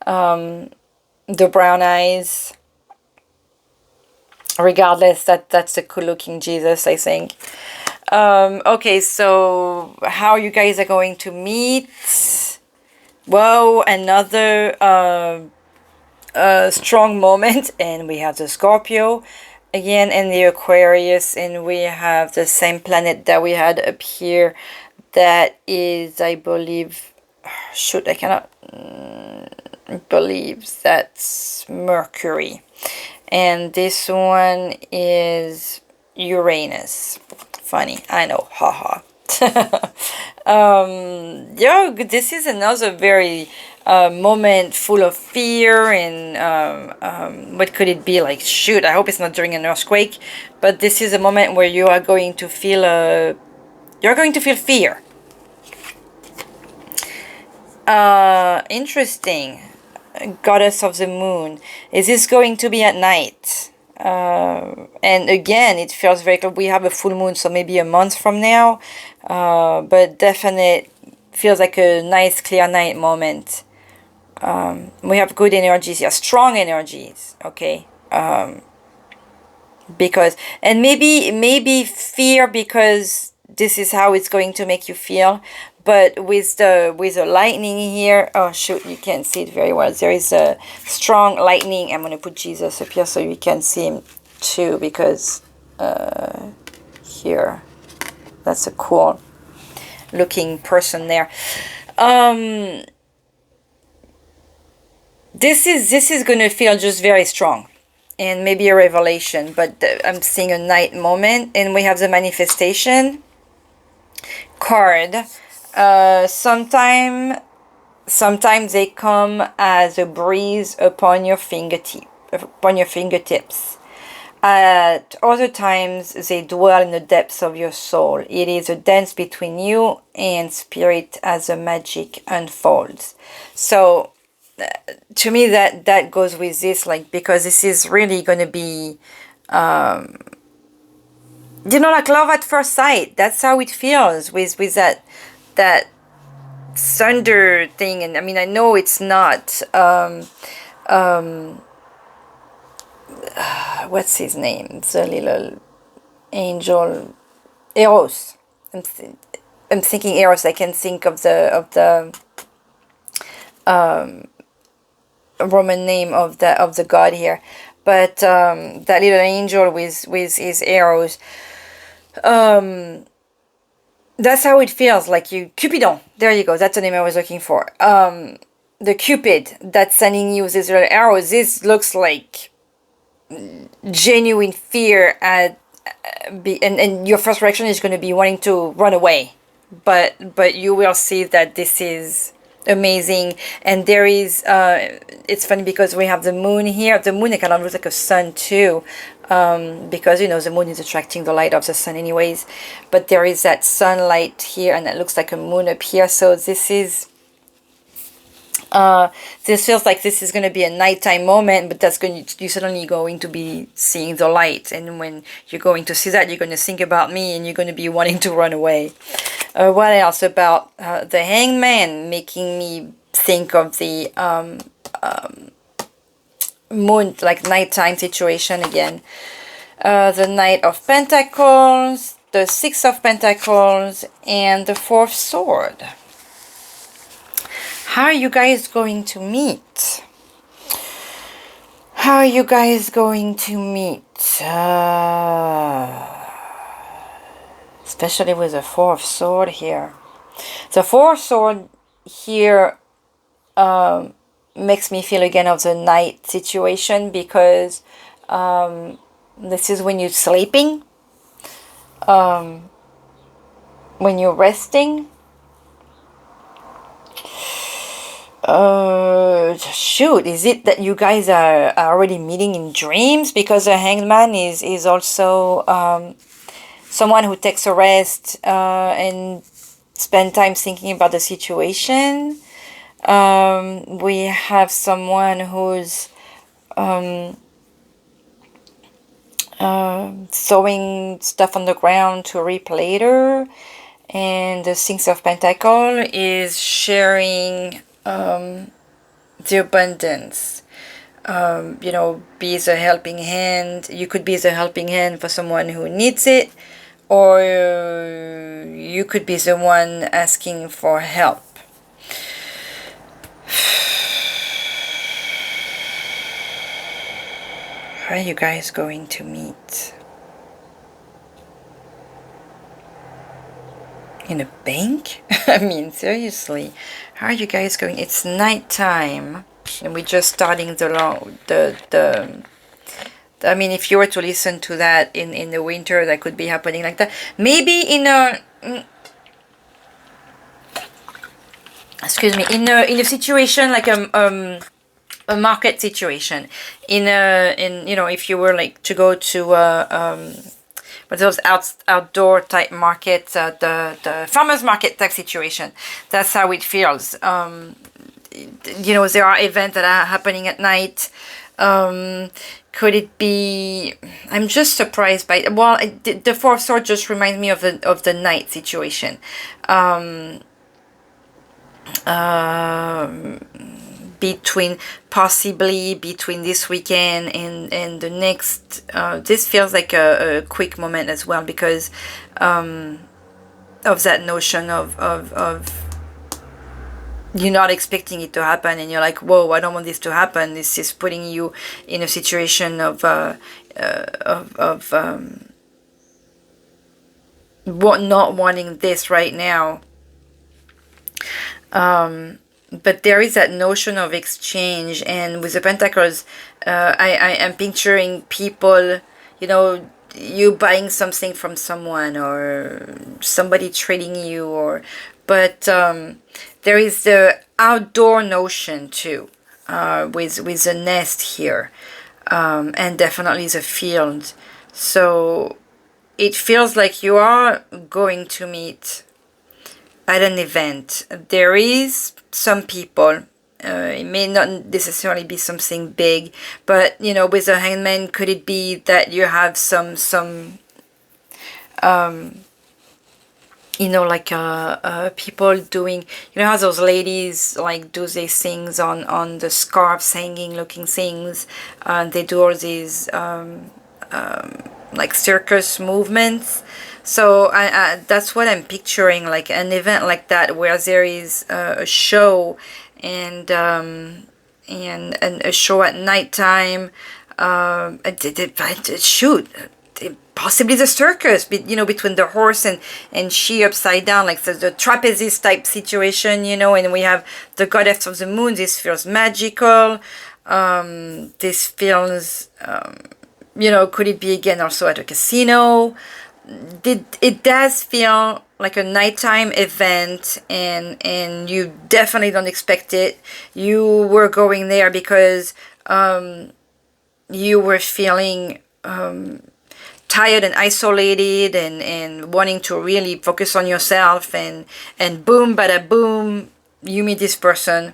The brown eyes, regardless, that's a cool looking Jesus, I think. Okay, so how you guys are going to meet? Whoa, another strong moment, and we have the Scorpio again and the Aquarius, and we have the same planet that we had up here. That is, I believe, shoot, I cannot believe that's Mercury, and this one is Uranus. Funny, I know, haha. This is another very moment full of fear, and what could it be like? Shoot, I hope it's not during an earthquake, but this is a moment where you are going to feel fear. Interesting. Goddess of the moon. Is this going to be at night? And again, it feels very close. We have a full moon, so maybe a month from now. But definitely feels like a nice clear night moment. We have good energies here, strong energies. Okay. Because, and maybe fear because this is how it's going to make you feel. But with the lightning here, oh shoot, you can't see it very well. There is a strong lightning. I'm gonna put Jesus up here so you can see him too, because here, that's a cool looking person there. This is gonna feel just very strong, and maybe a revelation, but I'm seeing a night moment. And we have the manifestation card. Sometimes they come as a breeze upon your fingertips. At other times, they dwell in the depths of your soul. It is a dance between you and spirit as the magic unfolds. So, to me, that goes with this, like, because this is really going to be, like love at first sight. That's how it feels with that thunder thing. And I mean, I know it's not, what's his name? The little angel, Eros. I'm thinking Eros. I can think of the Roman name of the god here, but that little angel with his arrows. That's how it feels, like you, Cupidon. There you go. That's the name I was looking for. The Cupid that's sending you these little arrows. This looks like genuine fear, and your first reaction is going to be wanting to run away, but you will see that this is amazing. And there is it's funny because we have the moon here. The moon, it kind of looks like a sun too, because the moon is attracting the light of the sun anyways, but there is that sunlight here, and it looks like a moon up here. So this is this feels like this is going to be a nighttime moment, but you're suddenly going to be seeing the light, and when you're going to see that, you're going to think about me, and you're going to be wanting to run away. What else about the hangman, making me think of the moon, like nighttime situation again. The Knight of Pentacles, the Six of Pentacles, and the Fourth Sword. How are you guys going to meet? How are you guys going to meet? Especially with the Fourth Sword here. The Fourth Sword here makes me feel again of the night situation, because this is when you're sleeping, when you're resting. Shoot, is it that you guys are already meeting in dreams? Because the hangman is also someone who takes a rest and spend time thinking about the situation. We have someone who's throwing stuff on the ground to reap later, and the Six of Pentacles is sharing the abundance. Be the helping hand. You could be the helping hand for someone who needs it, or you could be the one asking for help. How are you guys going to meet? In a bank? I mean, seriously, how are you guys going? It's nighttime, and we're just starting I mean, if you were to listen to that in the winter, that could be happening like that. Maybe in a in a situation like a market situation, if you were like to go to but those outdoor type markets, the farmers market type situation. That's how it feels. There are events that are happening at night. Could it be? I'm just surprised by. Well, the Fourth Sword just reminds me of the night situation. Possibly between this weekend and the next. This feels like a quick moment as well, because that notion of you're not expecting it to happen, and you're like, whoa, I don't want this to happen. This is putting you in a situation of not wanting this right now. But there is that notion of exchange, and with the Pentacles, I am picturing people, you buying something from someone, or somebody trading you, but there is the outdoor notion too, with the nest here, and definitely the field. So it feels like you are going to meet at an event. There is some people, it may not necessarily be something big, but with the Hangman, could it be that you have some like people doing, how those ladies like do these things on the scarves, hanging looking things, they do all these like circus movements. So that's what I'm picturing, like an event like that, where there is a show and a show at nighttime. Shoot, possibly the circus, between the horse and she upside down, like the trapezist type situation, and we have the goddess of the moon. This feels magical. This feels, could it be again also at a casino? It does feel like a nighttime event, and you definitely don't expect it. You were going there because you were feeling tired and isolated, and wanting to really focus on yourself, and boom, bada boom, you meet this person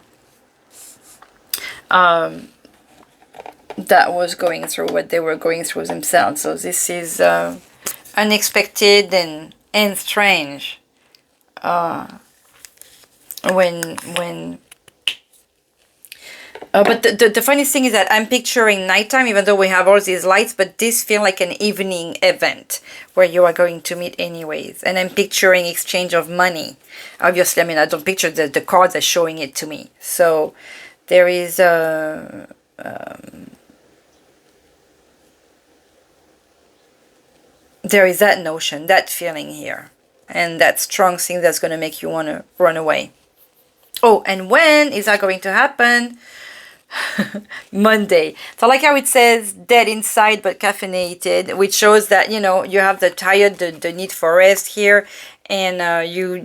that was going through what they were going through themselves. So this is unexpected and strange. But the funny thing is that I'm picturing nighttime, even though we have all these lights, but this feel like an evening event where you are going to meet anyways. And I'm picturing exchange of money. Obviously, I mean, I don't picture the cards are showing it to me. So there is a there is that notion, that feeling here, and that strong thing that's going to make you want to run away. Oh, and when is that going to happen? Monday. So like how it says dead inside but caffeinated, which shows that you have the tired, the need for rest here, and you're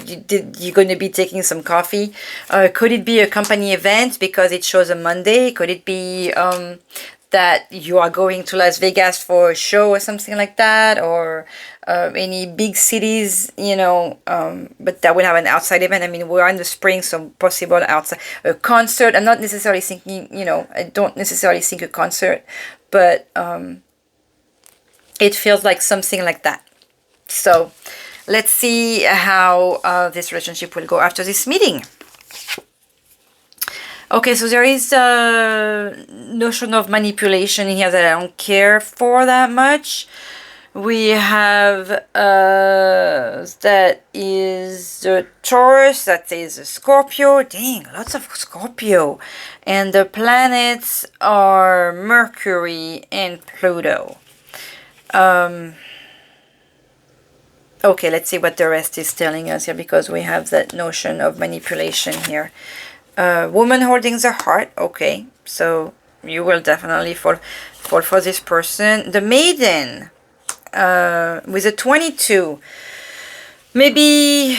going to be taking some coffee. Could it be a company event because it shows a Monday? Could it be that you are going to Las Vegas for a show or something like that, or any big cities, but that will have an outside event. I mean, we are in the spring, so possible outside, a concert. I'm not necessarily thinking, I don't necessarily think a concert, but it feels like something like that. So let's see how this relationship will go after this meeting. Okay, so there is a notion of manipulation here that I don't care for that much. We have that is the Taurus, that is a Scorpio. Dang, lots of Scorpio. And the planets are Mercury and Pluto. Okay, let's see what the rest is telling us here, because we have that notion of manipulation here. Woman holding the heart. Okay, so you will definitely fall for this person. The Maiden with a 22. Maybe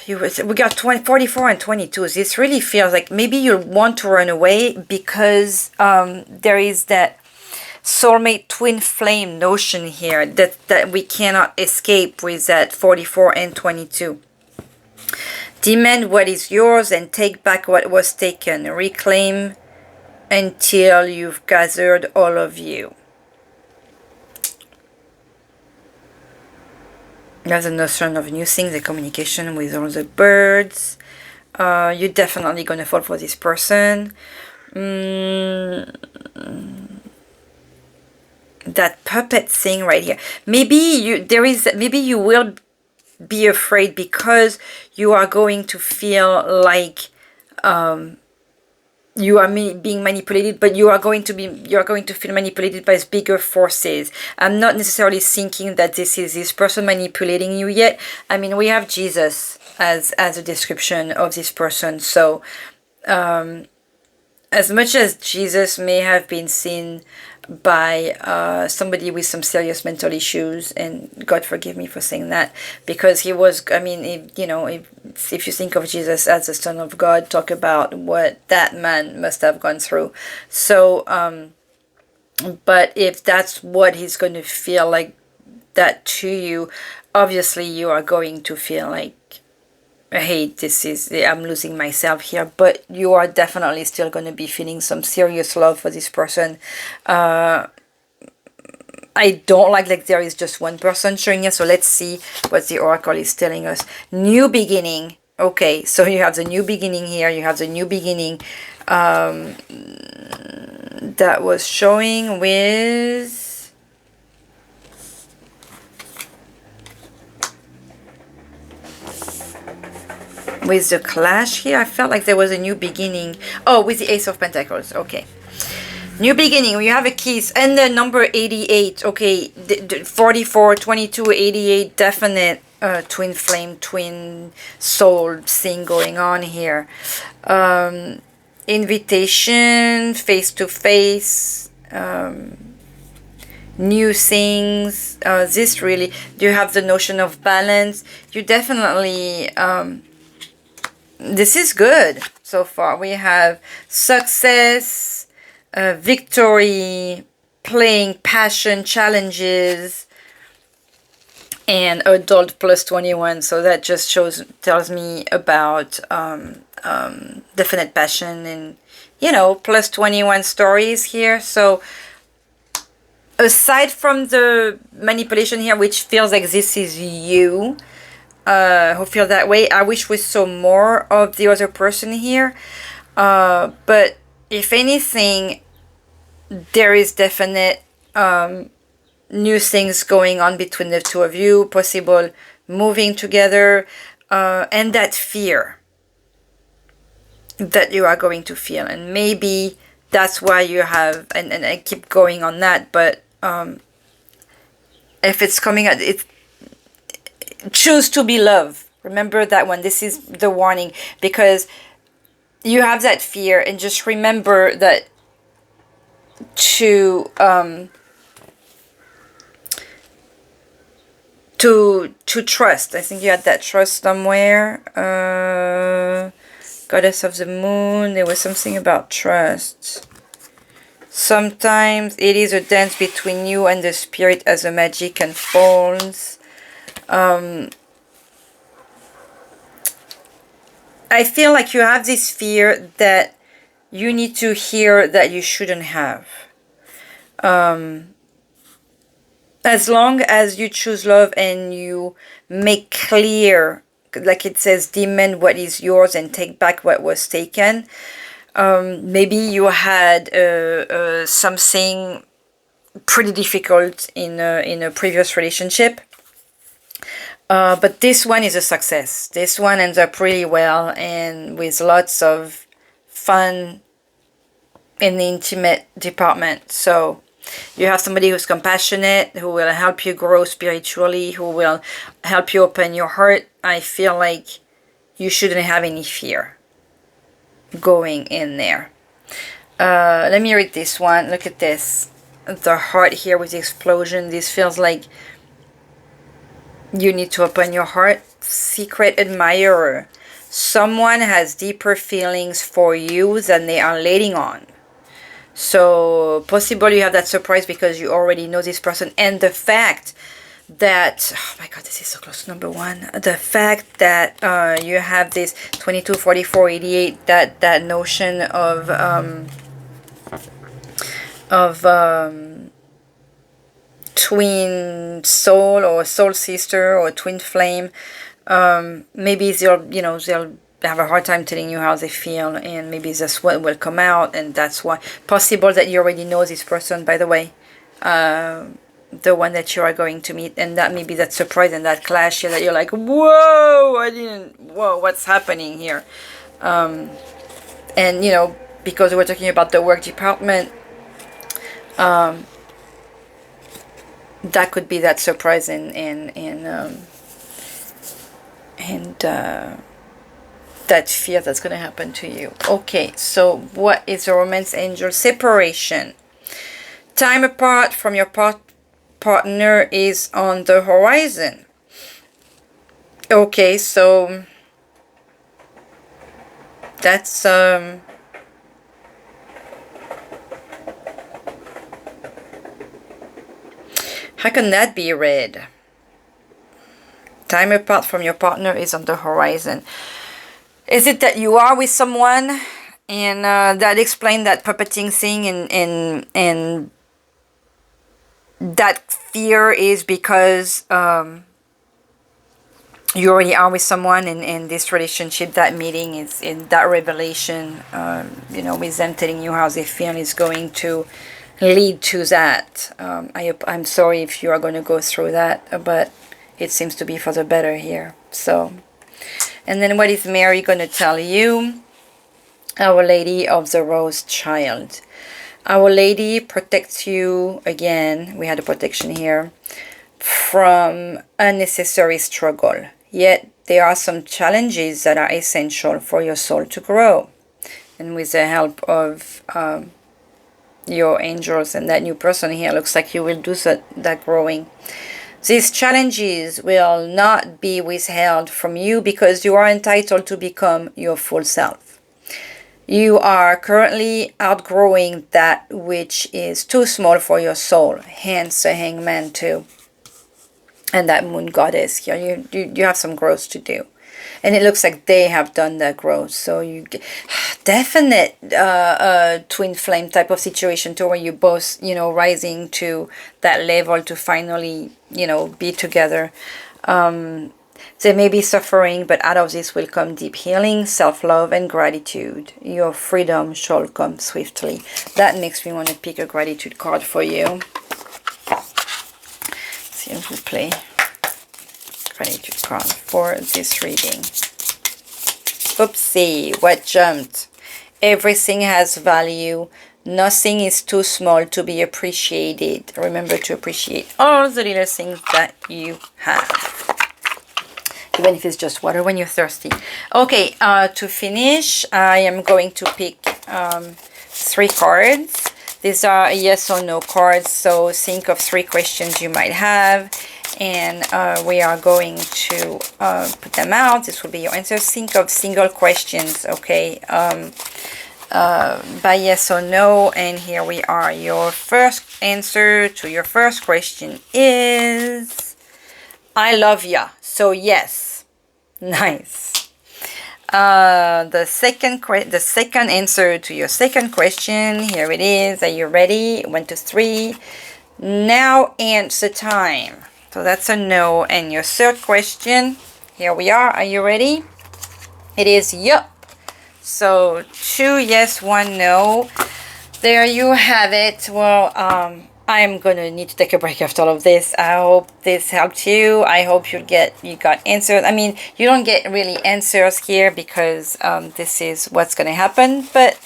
we got 44 and 22. This really feels like maybe you want to run away because there is that soulmate twin flame notion here that we cannot escape with that 44 and 22. Demand what is yours and take back what was taken. Reclaim until you've gathered all of you. There's a notion of new things, the communication with all the birds. You're definitely going to fall for this person. That puppet thing right here. Maybe you will be afraid, because you are going to feel like you are being manipulated, but you are going to feel manipulated by bigger forces. I'm not necessarily thinking that this is this person manipulating you yet. I mean, we have Jesus as a description of this person. So as much as Jesus may have been seen by somebody with some serious mental issues, and God forgive me for saying that, because he was, I mean, if you think of Jesus as the Son of God, talk about what that man must have gone through. So, but if that's what he's going to feel like that to you, obviously you are going to feel like, hey, I'm losing myself here, but you are definitely still going to be feeling some serious love for this person. I don't like there is just one person showing us, so let's see what the oracle is telling us. New beginning. Okay, so you have the new beginning here, you have the new beginning that was showing with the clash here. I felt like there was a new beginning. Oh, with the Ace of Pentacles. Okay. New beginning. We have a kiss. And the number 88. Okay. 44, 22, 88. Definite twin flame, twin soul thing going on here. Invitation, face to face. New things. This really, you have the notion of balance. You definitely... this is good so far. We have success, victory, playing, passion, challenges, and adult plus 21. So that just tells me about definite passion and, plus 21 stories here. So aside from the manipulation here, which feels like this is you, who feel that way. I wish we saw more of the other person here. But if anything, there is definite new things going on between the two of you, possible moving together, and that fear that you are going to feel. And maybe that's why you have, and I keep going on that, but if it's coming out, it's choose to be love. Remember that one. This is the warning, because you have that fear, and just remember that to trust. I think you had that trust somewhere. Goddess of the Moon. There was something about trust. Sometimes it is a dance between you and the spirit as the magic unfolds. I feel like you have this fear that you need to hear that you shouldn't have. As long as you choose love and you make clear, like it says, demand what is yours and take back what was taken. Maybe you had something pretty difficult in a previous relationship. But this one is a success. This one ends up really well, and with lots of fun in the intimate department. So you have somebody who's compassionate, who will help you grow spiritually, who will help you open your heart. I feel like you shouldn't have any fear going in there. Let me read this one. Look at this. The heart here with the explosion. This feels like you need to open your heart. Secret admirer. Someone has deeper feelings for you than they are letting on. So possible you have that surprise because you already know this person. And the fact that, oh my god, this is so close to number one. The fact that you have this 22, 44, 88, that notion of twin soul or soul sister or twin flame. Maybe they'll have a hard time telling you how they feel, and maybe that's what will come out, and that's why. Possible that you already know this person, by the way. the one that you are going to meet, and that maybe that surprise and that clash here that you're like, whoa, whoa, what's happening here? And you know, because we're talking about the work department, that could be that surprise and that fear that's going to happen to you. Okay, so what is a romance angel? Separation. Time apart from your partner is on the horizon. Okay, so that's how can that be read? Time apart from your partner is on the horizon. Is it that you are with someone and that explains that puppeting thing, and that fear is because you already are with someone, and this relationship, that meeting is in that revelation, you know, with them telling you how they feel is going to lead to that. I'm sorry if you are going to go through that, but it seems to be for the better here. So, and then what is Mary going to tell you? Our Lady of the Rose Child. Our Lady protects you, again, we had a protection here, from unnecessary struggle. Yet there are some challenges that are essential for your soul to grow. And with the help of your angels and that new person here, looks like you will do that growing. These challenges will not be withheld from you because you are entitled to become your full self. You are currently outgrowing that which is too small for your soul, hence the Hangman too. And that Moon Goddess here, you have some growth to do. And it looks like they have done that growth. So you get definite twin flame type of situation to where you both, you know, rising to that level to finally, you know, be together. There may be suffering, but out of this will come deep healing, self-love, and gratitude. Your freedom shall come swiftly. That makes me want to pick a gratitude card for you. See if we play gratitude card for this reading. Oopsie, what jumped? Everything has value. Nothing is too small to be appreciated. Remember to appreciate all the little things that you have. Even if it's just water when you're thirsty. Okay, to finish, I am going to pick 3 cards. These are yes or no cards, so think of 3 questions you might have, and we are going to put them out. This will be your answer. Think of single questions, okay, by yes or no, and here we are. Your first answer to your first question is I love ya, so yes. Nice. The second answer to your second question, here it is. Are you ready? 1, 2, 3. Now answer time. So that's a no. And your third question, here we are. Are you ready? It is yup. So 2 yes, 1 no. There you have it. Well, I'm gonna need to take a break after all of this. I hope this helped you. I hope you got answers. I mean, you don't get really answers here because this is what's gonna happen. But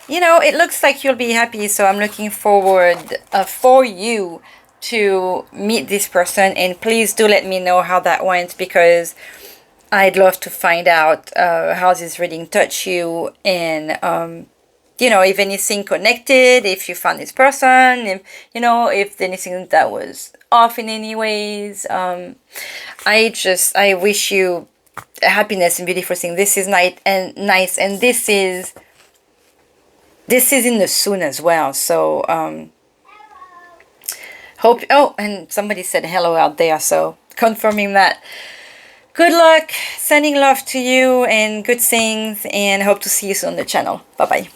you know, it looks like you'll be happy. So I'm looking forward for you to meet this person, and please do let me know how that went, because I'd love to find out how this reading touched you, and you know, if anything connected, if you found this person, if, you know, if anything that was off in any ways. I wish you happiness and beautiful things. This is nice, and this is in the soon as well. So, hope, oh, and somebody said hello out there, so confirming that. Good luck, sending love to you and good things, and hope to see you soon on the channel. Bye-bye.